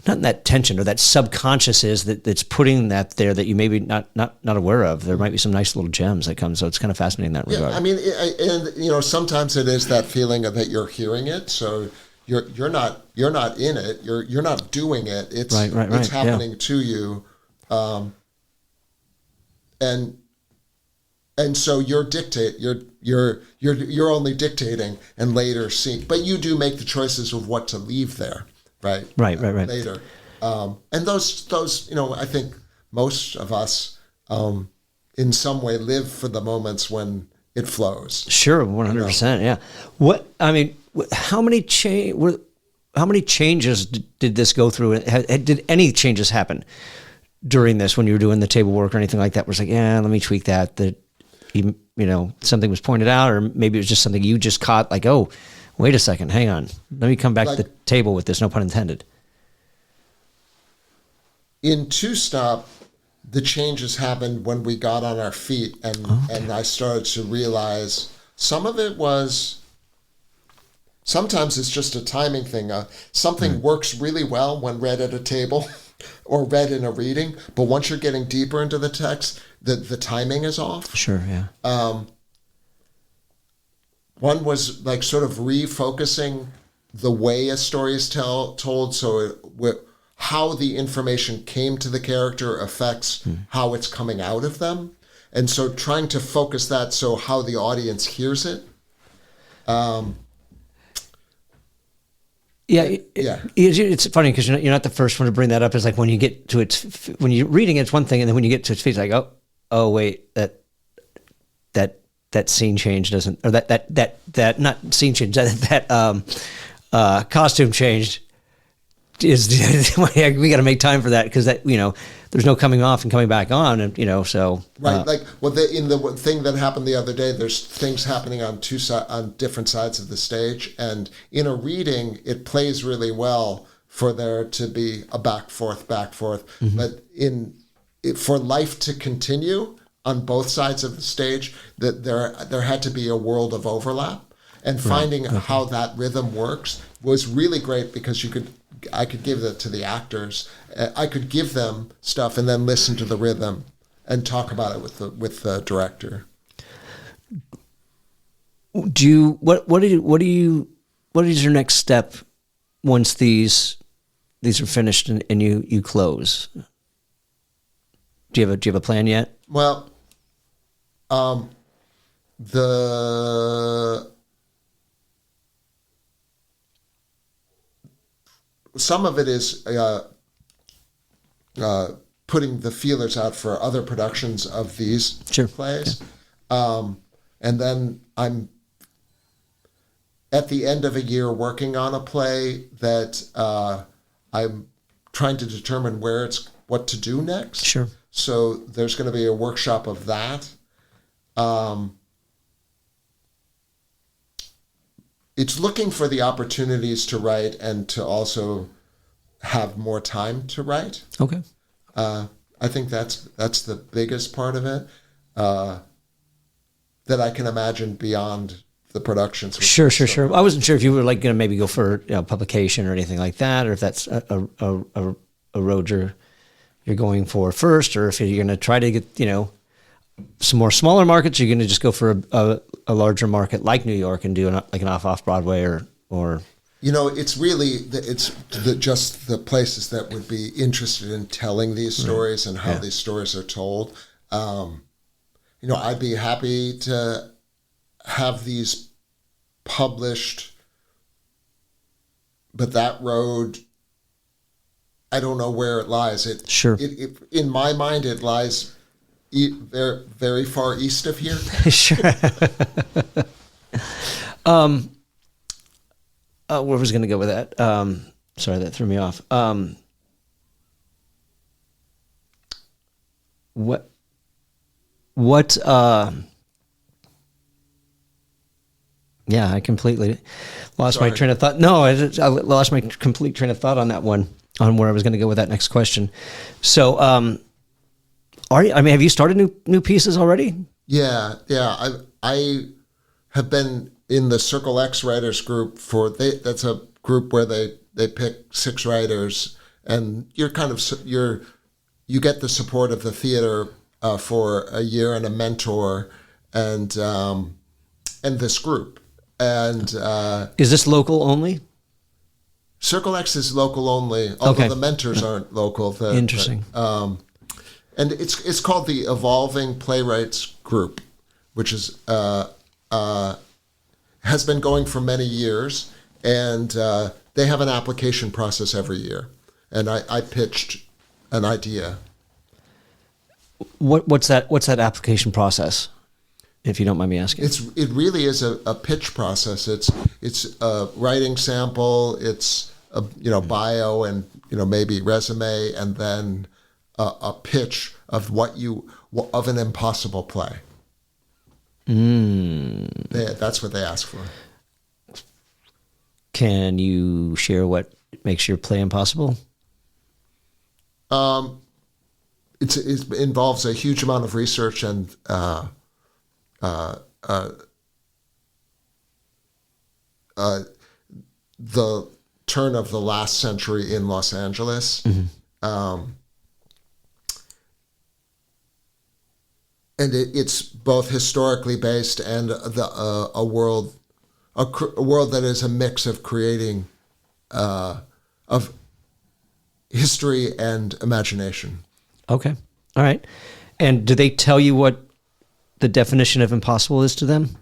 not that tension or that subconscious is that's putting that there that you maybe not aware of. There might be some nice little gems that come. So it's kind of fascinating in that regard. I mean, and sometimes it is that feeling of that you're hearing it. So you're not in it. You're not doing it. It's right. It's happening to you. And so you're only dictating and later seeing, but you do make the choices of what to leave there. Right. Later. And those, I think most of us, in some way live for the moments when it flows. Sure. 100%. Yeah. How many changes did this go through? Did any changes happen during this when you were doing the table work or anything like that? Where it's like, let me tweak that something was pointed out, or maybe it was just something you just caught, like, oh, wait a second, hang on. Let me come back to the table with this, no pun intended. In Two Stop, the changes happened when we got on our feet, and I started to realize some of it was, sometimes it's just a timing thing. Something works really well when read at a table or read in a reading, but once you're getting deeper into the text, the timing is off. Sure, yeah. One was like sort of refocusing the way a story is told, so how the information came to the character affects how it's coming out of them. And so trying to focus that so how the audience hears it. It's funny because you're not the first one to bring that up. It's like when you get to when you're reading it's one thing, and then when you get to its feet, it's like, oh wait, that scene change doesn't, or that not scene change, that costume changed we got to make time for that because that there's no coming off and coming back on, and so right. In the thing that happened the other day, there's things happening on on different sides of the stage, and in a reading, it plays really well for there to be a back forth, mm-hmm. but for life to continue on both sides of the stage, that there had to be a world of overlap, and finding how that rhythm works was really great because I could give that to the actors. I could give them stuff and then listen to the rhythm and talk about it with the director. What is your next step once these are finished and you close? Do you have a plan yet? Well, some of it is putting the feelers out for other productions of these plays. Yeah. And then I'm at the end of a year working on a play that I'm trying to determine what to do next. Sure. So there's going to be a workshop of that. It's looking for the opportunities to write and to also have more time to write. Okay. I think that's the biggest part of it that I can imagine beyond the productions. Sure. I wasn't sure if you were going to maybe go for publication or anything like that, or if that's a road you're going for first, or if you're going to try to get some more smaller markets. You're going to just go for a larger market like New York and do an off Broadway or. It's really just the places that would be interested in telling these stories and how these stories are told. I'd be happy to have these published, but that road, I don't know where it lies. In my mind, it lies very, very far east of here. Sure. Where was going to go with that? Sorry, that threw me off. Yeah, I completely lost my train of thought. No, I lost my complete train of thought on that one, on where I was going to go with that next question. So, have you started new pieces already? Yeah. I have been in the Circle X writers group that's a group where they pick 6 writers, and you get the support of the theater for a year and a mentor and this group. And is this local only? Circle X is local only, although the mentors aren't local. Interesting. And it's called the Evolving Playwrights Group, which is has been going for many years, and they have an application process every year. And I pitched an idea. What's that application process, if you don't mind me asking? It really is a pitch process. It's a writing sample. It's a bio and maybe resume, and then a pitch of of an impossible play. That's what they ask for. Can you share what makes your play impossible? It involves a huge amount of research and the turn of the last century in Los Angeles. Mm-hmm. And it's both historically based and a world that is a mix of creating of history and imagination. Okay, all right. And do they tell you what the definition of impossible is to them?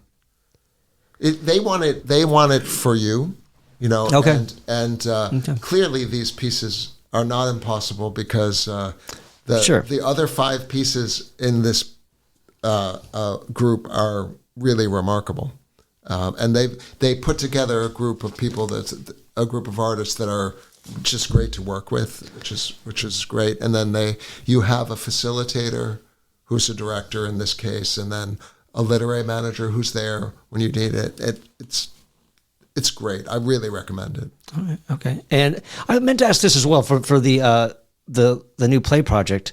They want it for you, Okay. And clearly these pieces are not impossible because the other 5 pieces in this group are really remarkable, and they put together a group of people a group of artists that are just great to work with, which is great. And then you have a facilitator who's a director in this case, and then a literary manager who's there when you need it. It's great. I really recommend it. All right. Okay. And I meant to ask this as well for the new play project.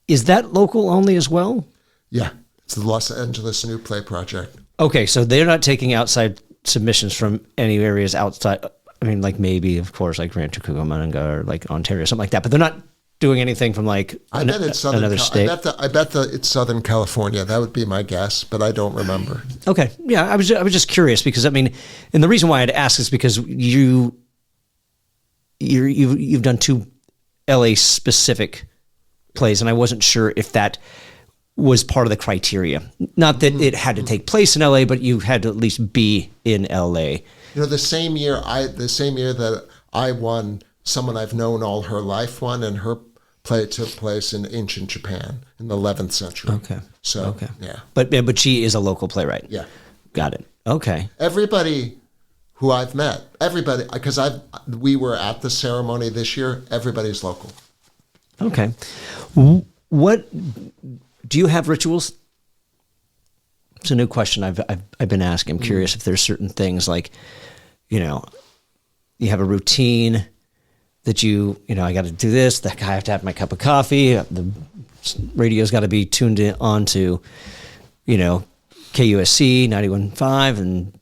Is that local only as well? Yeah, it's the Los Angeles New Play Project. Okay, so they're not taking outside submissions from any areas outside. I mean, like maybe, of course, like Rancho Cucamonga or like Ontario, something like that. But they're not doing anything from like another state. I bet it's Southern California. That would be my guess, but I don't remember. Okay, yeah, I was just curious because I mean, and the reason why I'd ask is because you've done 2 LA specific plays, and I wasn't sure if that was part of the criteria. Not that it had to take place in LA, but you had to at least be in LA. You know, the same year that I won, someone I've known all her life won, and her play took place in ancient Japan in the 11th century. Okay. So, okay. Yeah. But she is a local playwright. Yeah. Got it. Okay. Everybody who I've met, because we were at the ceremony this year, everybody's local. Okay. What do you have rituals? It's a new question I've been asking. I'm curious if there's certain things like, you know, you have a routine that I got to do this. That I have to have my cup of coffee. The radio's got to be tuned on to, KUSC 91.5, and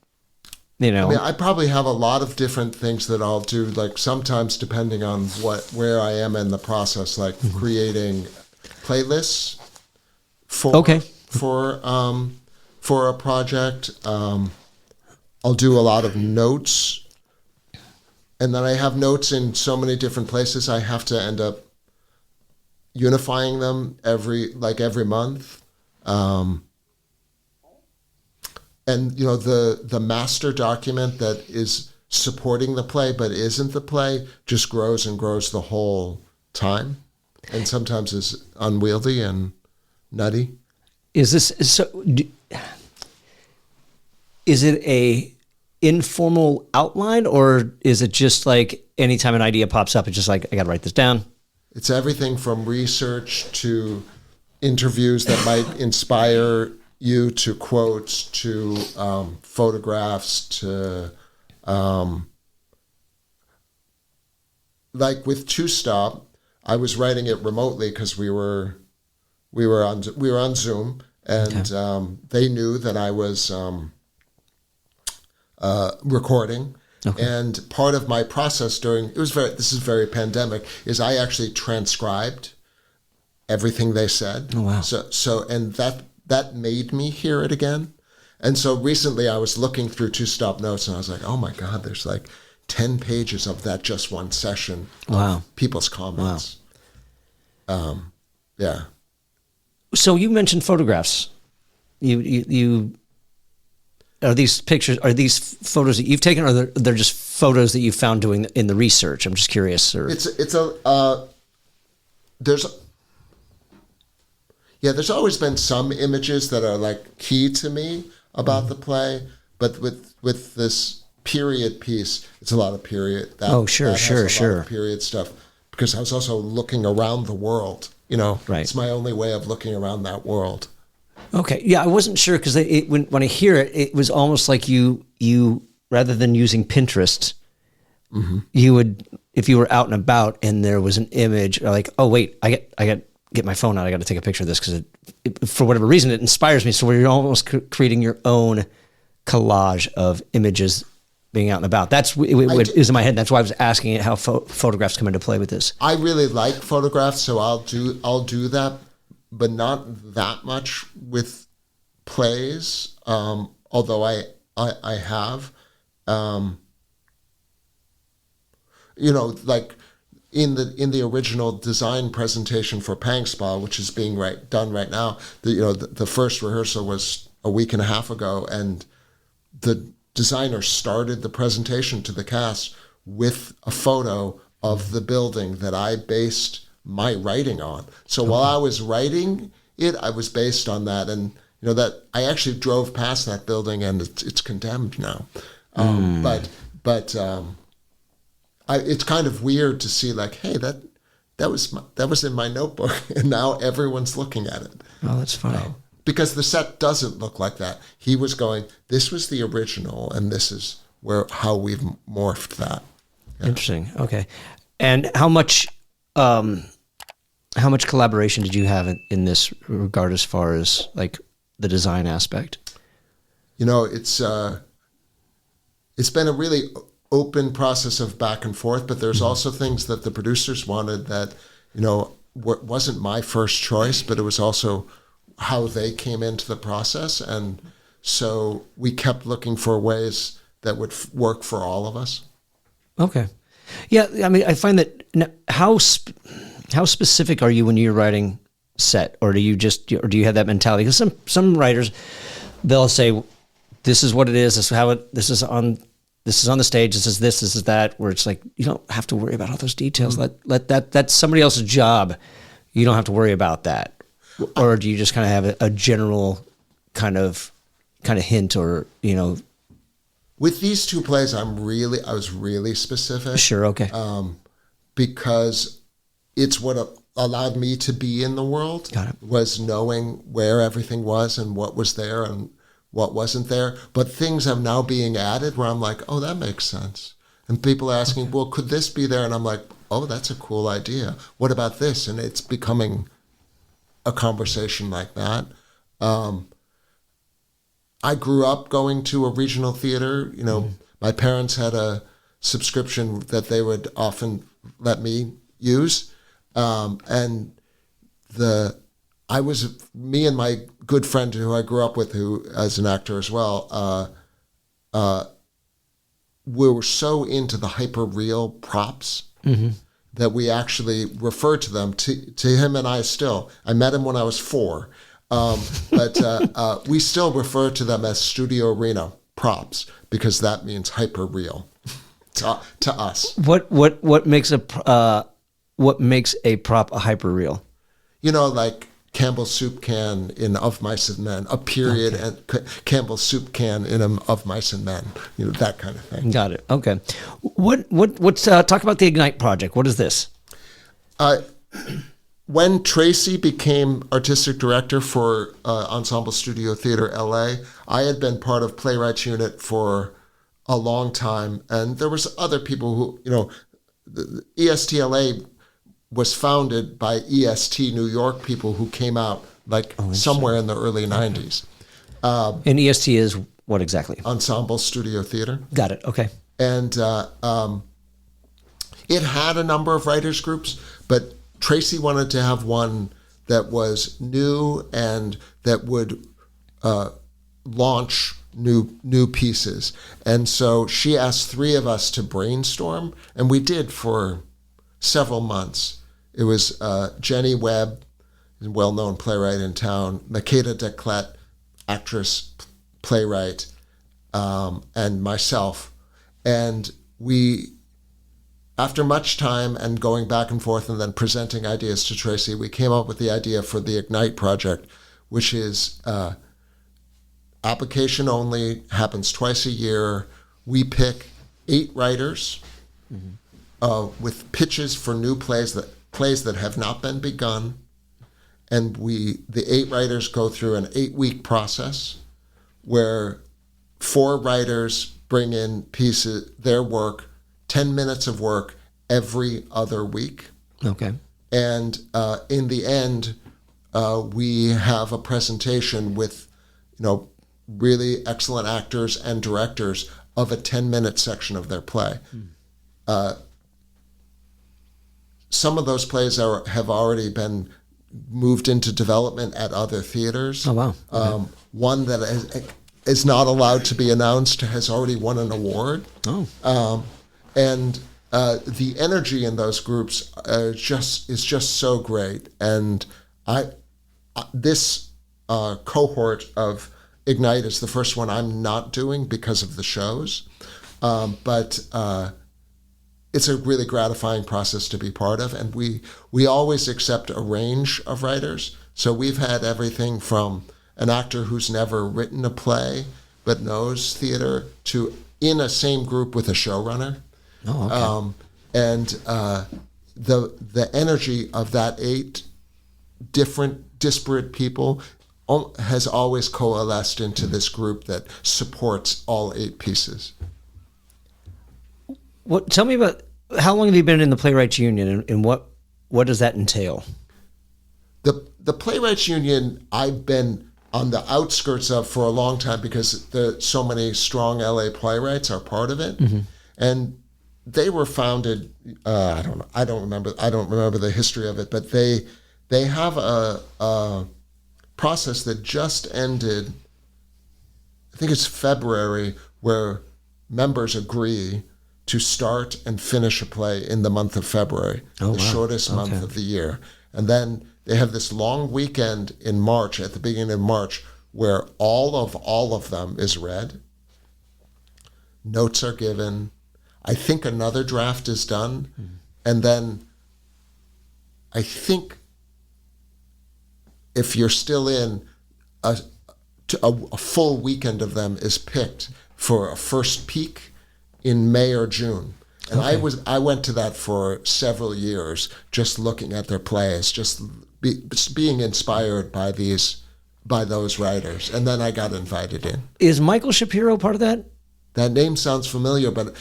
I mean, I probably have a lot of different things that I'll do. Like sometimes, depending on where I am in the process, like creating playlists for a project. I'll do a lot of notes, and then I have notes in so many different places. I have to end up unifying them every month. And the master document that is supporting the play but isn't the play just grows and grows the whole time, and sometimes is unwieldy and nutty. Is it a informal outline, or is it just like anytime an idea pops up, it's just like I got to write this down? It's everything from research to interviews that might inspire you, to quotes, to photographs, to like with Two Stop, I was writing it remotely because we were on Zoom, and they knew that I was recording. Okay. And part of my process this is very pandemic, is I actually transcribed everything they said. Oh, wow. So and that made me hear it again. And so recently I was looking through Two Stop Notes, and I was like, oh my God, there's like 10 pages of that just one session. Wow. Of people's comments. Wow. Yeah. So you mentioned photographs. You are these photos that you've taken, or they're just photos that you found doing in the research? I'm just curious. Or there's always been some images that are like key to me about the play, but with this period piece, it's a lot of period. Sure. Period stuff, because I was also looking around the world. Right. It's my only way of looking around that world. Okay. Yeah, I wasn't sure because when I hear it, it was almost like you rather than using Pinterest, you would, if you were out and about and there was an image, like, oh wait, I got get my phone out. I got to take a picture of this because for whatever reason it inspires me. So you're almost creating your own collage of images being out and about. That's what is in my head. That's why I was asking how photographs come into play with this. I really like photographs, so I'll do that, but not that much with plays. Although I have, like in the original design presentation for Pang Spa, which is being done right now. The first rehearsal was a week and a half ago, and the designer started the presentation to the cast with a photo of the building that I based my writing on. So while I was writing it, I was based on that, and that I actually drove past that building, and it's condemned now. But it's kind of weird to see like, hey, that was in my notebook, and now everyone's looking at it. Oh, that's funny. Because the set doesn't look like that. He was going, this was the original, and this is how we've morphed that. Yeah. Interesting. Okay. And how much collaboration did you have in this regard as far as like the design aspect? It's been a really open process of back and forth, but there's also things that the producers wanted that, wasn't my first choice, but it was also how they came into the process. And so we kept looking for ways that would work for all of us. Okay. Yeah. I mean, I find that how specific are you when you're writing set, or do you have that mentality? Because some writers, they'll say, this is what it is. This is on the stage. This is that, where it's like, you don't have to worry about all those details. Mm-hmm. That's somebody else's job. You don't have to worry about that. Or do you just kind of have a general kind of hint, or, With these two plays, I was really specific. Sure. Okay. Because it's what allowed me to be in the world. Got it. Was knowing where everything was and what was there and what wasn't there. But things have now being added where I'm like, oh, that makes sense. And people are asking, well, could this be there? And I'm like, oh, that's a cool idea. What about this? And it's becoming a conversation like that. I grew up going to a regional theater. My parents had a subscription that they would often let me use. Me and my good friend who I grew up with, who as an actor as well, we were so into the hyper-real props that we actually refer to them, to him and I still. I met him when I was 4. But we still refer to them as Studio Arena props, because that means hyper-real to us. What makes a prop a hyper-real? Like Campbell's soup can in Of Mice and Men, a period, okay. And Campbell's soup can in Of Mice and Men, that kind of thing. Got it. Okay. What's talk about the Ignite project. What is this? When Tracy became artistic director for Ensemble Studio Theater LA, I had been part of Playwrights Unit for a long time, and there was other people who, the ESTLA was founded by EST New York people who came out somewhere in the early 90s. And EST is what exactly? Ensemble Studio Theater. Got it. Okay. And it had a number of writers groups, but Tracy wanted to have one that was new and that would launch new pieces. And so she asked 3 of us to brainstorm, and we did for several months. It was Jenny Webb, a well-known playwright in town, Makeda Declet, actress, playwright, and myself. And we, after much time and going back and forth and then presenting ideas to Tracy, we came up with the idea for the Ignite project, which is application only, happens twice a year. We pick 8 writers with pitches for new plays that have not been begun. And the 8 writers go through an 8-week process where 4 writers bring in pieces, their work, 10 minutes of work every other week. Okay. And in the end, we have a presentation with, really excellent actors and directors of a 10-minute section of their play. Some of those plays have already been moved into development at other theaters. Oh, wow. Okay. One that is not allowed to be announced has already won an award. Oh. And the energy in those groups is just so great. And this cohort of Ignite is the first one I'm not doing because of the shows. But it's a really gratifying process to be part of. And we always accept a range of writers. So we've had everything from an actor who's never written a play but knows theater to in a same group with a showrunner. Oh, okay. And the energy of that 8 different disparate people has always coalesced into this group that supports all 8 pieces. Tell me about how long have you been in the Playwrights Union, and what does that entail? The Playwrights Union, I've been on the outskirts of for a long time because so many strong LA playwrights are part of it, and they were founded. I don't remember the history of it, but they have a process that just ended. I think it's February, where members agree to start and finish a play in the month of February, shortest month of the year. And then they have this long weekend in March, at the beginning of March, where all of them is read. Notes are given. I think another draft is done. And then I think if you're still in, a full weekend of them is picked for a first peek in May or June. And I went to that for several years, just looking at their plays, just being inspired by those writers. And then I got invited in. Is Michael Shapiro part of that? That name sounds familiar, but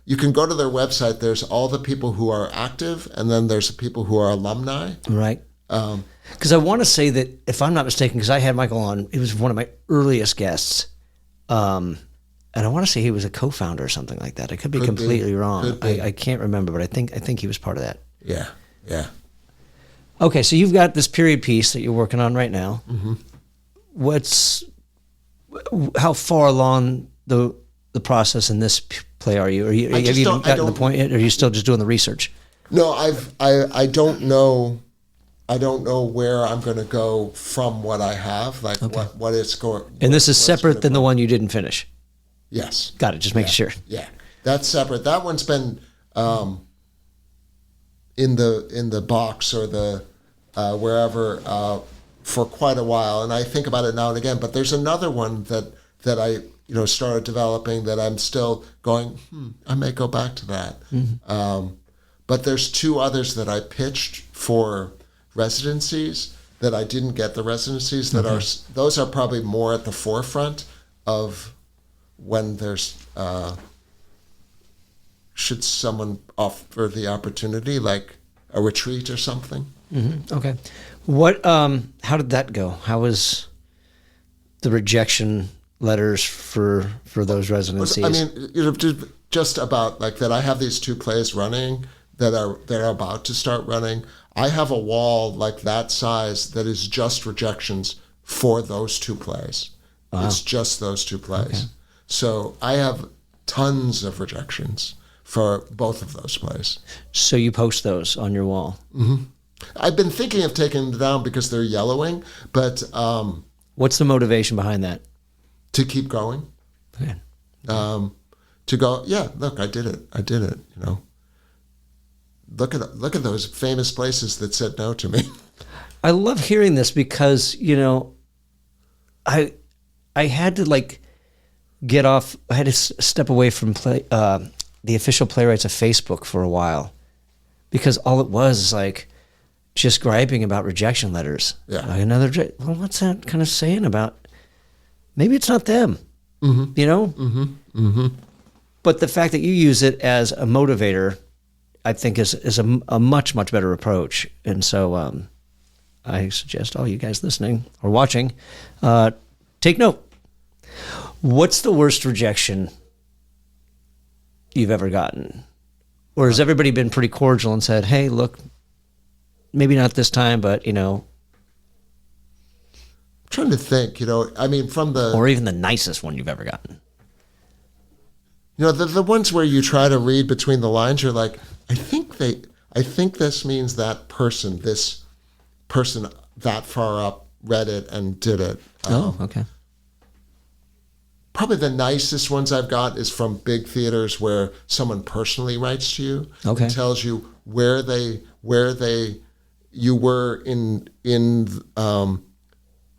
you can go to their website. There's all the people who are active, and then there's the people who are alumni. Right. Because I want to say that, if I'm not mistaken, because I had Michael on, he was one of my earliest guests. And I want to say he was a co-founder or something like that. I could be completely wrong. I can't remember, but I think he was part of that. Yeah. Okay, so you've got this period piece that you're working on right now. How far along the process in this play are you? Have you gotten to the point yet, or are you still just doing the research? No, I don't know. I don't know where I'm going to go from what I have, what it's going. And this is separate than the one you didn't finish. Yes. Got it. Just making sure. Yeah, that's separate. That one's been in the box or the wherever for quite a while, and I think about it now and again. But there's another one that I started developing that I'm still going. I may go back to that. But there's 2 others that I pitched for residencies that I didn't get the residencies. Those are probably more at the forefront of when there's should someone offer the opportunity, like a retreat or something. Okay. What how did that go? How was the rejection letters for those residencies? I mean, just about like that. I have these 2 plays running that are about to start running. I have a wall like that size that is just rejections for those 2 plays. Wow. It's just those 2 plays. Okay. So I have tons of rejections for both of those plays. So you post those on your wall? I've been thinking of taking them down because they're yellowing, but... what's the motivation behind that? To keep going. Okay. To go, look, I did it, Look at those famous places that said no to me. I love hearing this because, I had to get off. I had to step away from the official Playwrights of Facebook for a while, because all it was is just griping about rejection letters. Yeah. What's that kind of saying about? Maybe it's not them. But the fact that you use it as a motivator, I think is a much, much better approach. And so I suggest all you guys listening or watching, take note. What's the worst rejection you've ever gotten? Or has everybody been pretty cordial and said, hey, look, maybe not this time, but, I'm trying to think, from the... Or even the nicest one you've ever gotten. The ones where you try to read between the lines, you're like, I think this means this person that far up read it and did it. Okay. Probably the nicest ones I've got is from big theaters where someone personally writes to you and tells you where you were in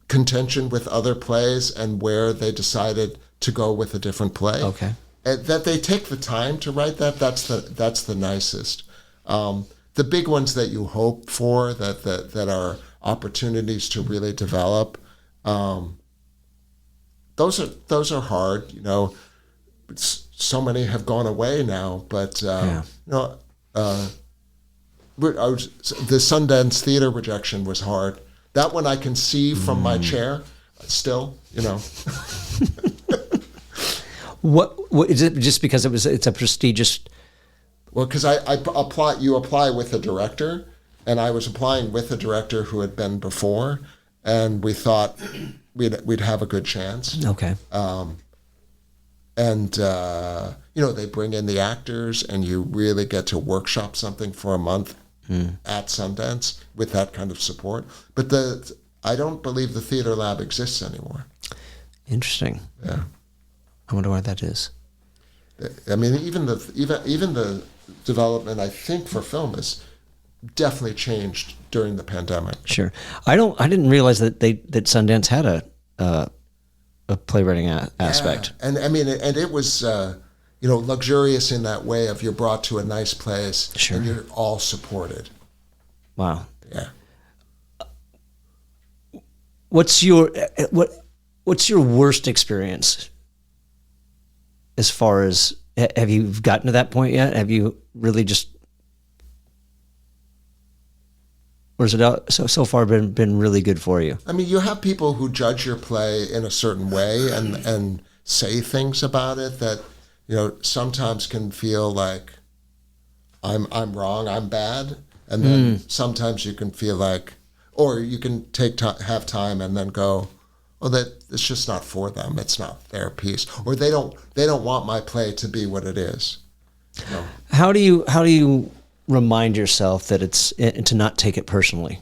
contention with other plays and where they decided to go with a different play. Okay. that they take the time to write that. That's the nicest. The big ones that you hope for that are opportunities to really develop. Those are hard. So many have gone away now, but the Sundance Theater rejection was hard. That one I can see from my chair still. What is it? Just because it's a prestigious. Well, because you apply with a director, and I was applying with a director who had been before, and we thought we'd have a good chance. Okay. They bring in the actors, and you really get to workshop something for a month at Sundance with that kind of support. But I don't believe the Theater Lab exists anymore. Interesting. Yeah. I wonder why that is. I mean, even the development, I think, for film has definitely changed during the pandemic. Sure. I didn't realize that Sundance had a playwriting aspect. Yeah. And I mean, and it was luxurious in that way of you're brought to a nice place, sure, and you're all supported. Wow. Yeah. What's your worst experience? As far as, have you gotten to that point yet? Have you really just, or has it so far been really good for you? I mean, you have people who judge your play in a certain way and say things about it that, sometimes can feel like I'm wrong, I'm bad, and then sometimes you can feel like, or you can have time and then go, oh, that it's just not for them. It's not their piece, or they don't want my play to be what it is. How do you remind yourself that to not take it personally?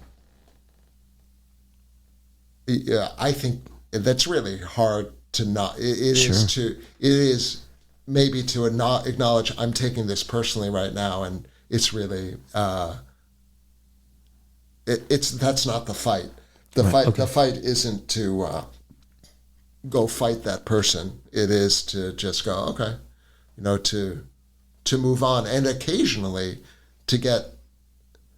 Yeah, I think that's really hard to not. It sure. is maybe to not acknowledge I'm taking this personally right now, and it's really that's not the fight. The fight isn't to go fight that person. It is to just go, okay, to move on, and occasionally to get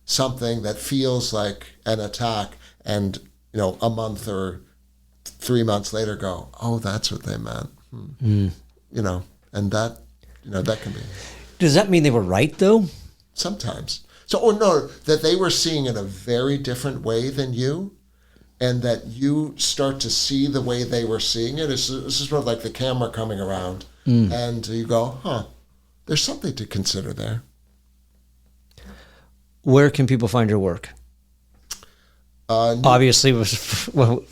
something that feels like an attack, and a month or 3 months later go, oh, that's what they meant. And that that can be. Does that mean they were right though? Sometimes. So, or no, that they were seeing it a very different way than you, and that you start to see the way they were seeing it. It's sort of like the camera coming around, and you go, there's something to consider there. Where can people find your work? Obviously, well,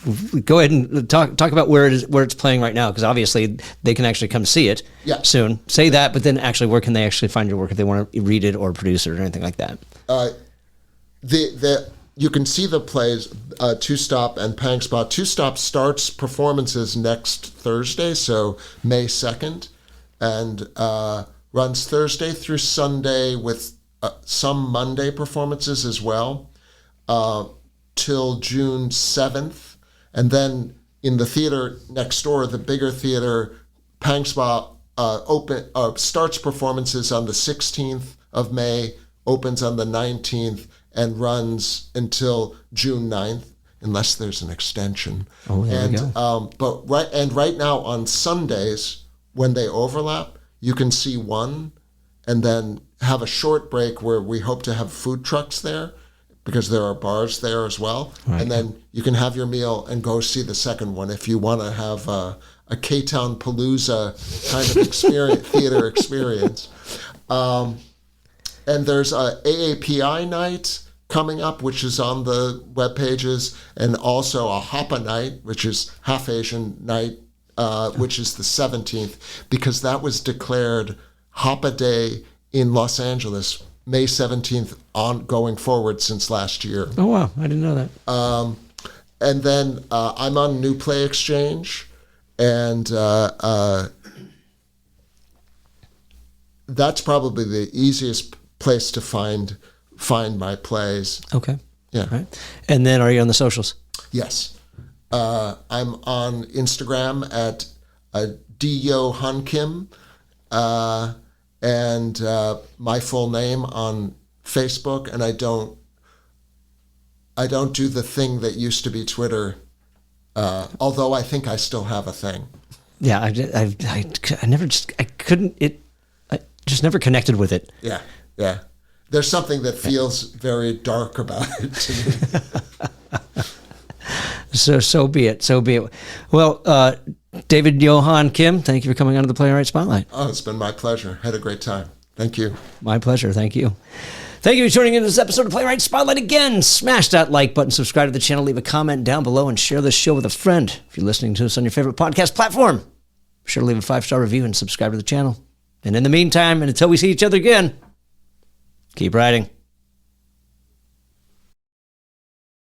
go ahead and talk about where it's playing right now, because obviously they can actually come see it soon. Say that, but then actually, where can they actually find your work if they want to read it or produce it or anything like that? You can see the plays, Two Stop and Pang Spot. Two Stop starts performances next Thursday, so May 2nd, and runs Thursday through Sunday with some Monday performances as well, till June 7th. And then in the theater next door, the bigger theater, Pang Spot starts performances on the 16th of May, opens on the 19th, and runs until June 9th, unless there's an extension. Oh, there we go. Right now on Sundays, when they overlap, you can see one and then have a short break where we hope to have food trucks there, because there are bars there as well. Right. And then you can have your meal and go see the second one if you want to have a K-Town Palooza kind of theater experience. And there's a AAPI night coming up, which is on the web pages, and also a Hapa night, which is Half Asian night, which is the 17th, because that was declared Hapa Day in Los Angeles, May 17th going forward since last year. Oh, wow. I didn't know that. And then I'm on New Play Exchange, and that's probably the easiest place to find my plays. Okay. Yeah. Right. And then are you on the socials? Yes. I'm on Instagram at Johann Kim, and my full name on Facebook, and I don't do the thing that used to be Twitter, although I think I still have a thing. Yeah, I just never connected with it. Yeah. There's something that feels very dark about it to me. So be it. Well, David Johann Kim, thank you for coming onto the Playwright Spotlight. Oh, it's been my pleasure. Had a great time. Thank you. My pleasure. Thank you. Thank you for tuning in to this episode of Playwright Spotlight. Again, smash that like button, subscribe to the channel, leave a comment down below, and share this show with a friend. If you're listening to us on your favorite podcast platform, be sure to leave a 5-star review and subscribe to the channel. And in the meantime, and until we see each other again, keep writing.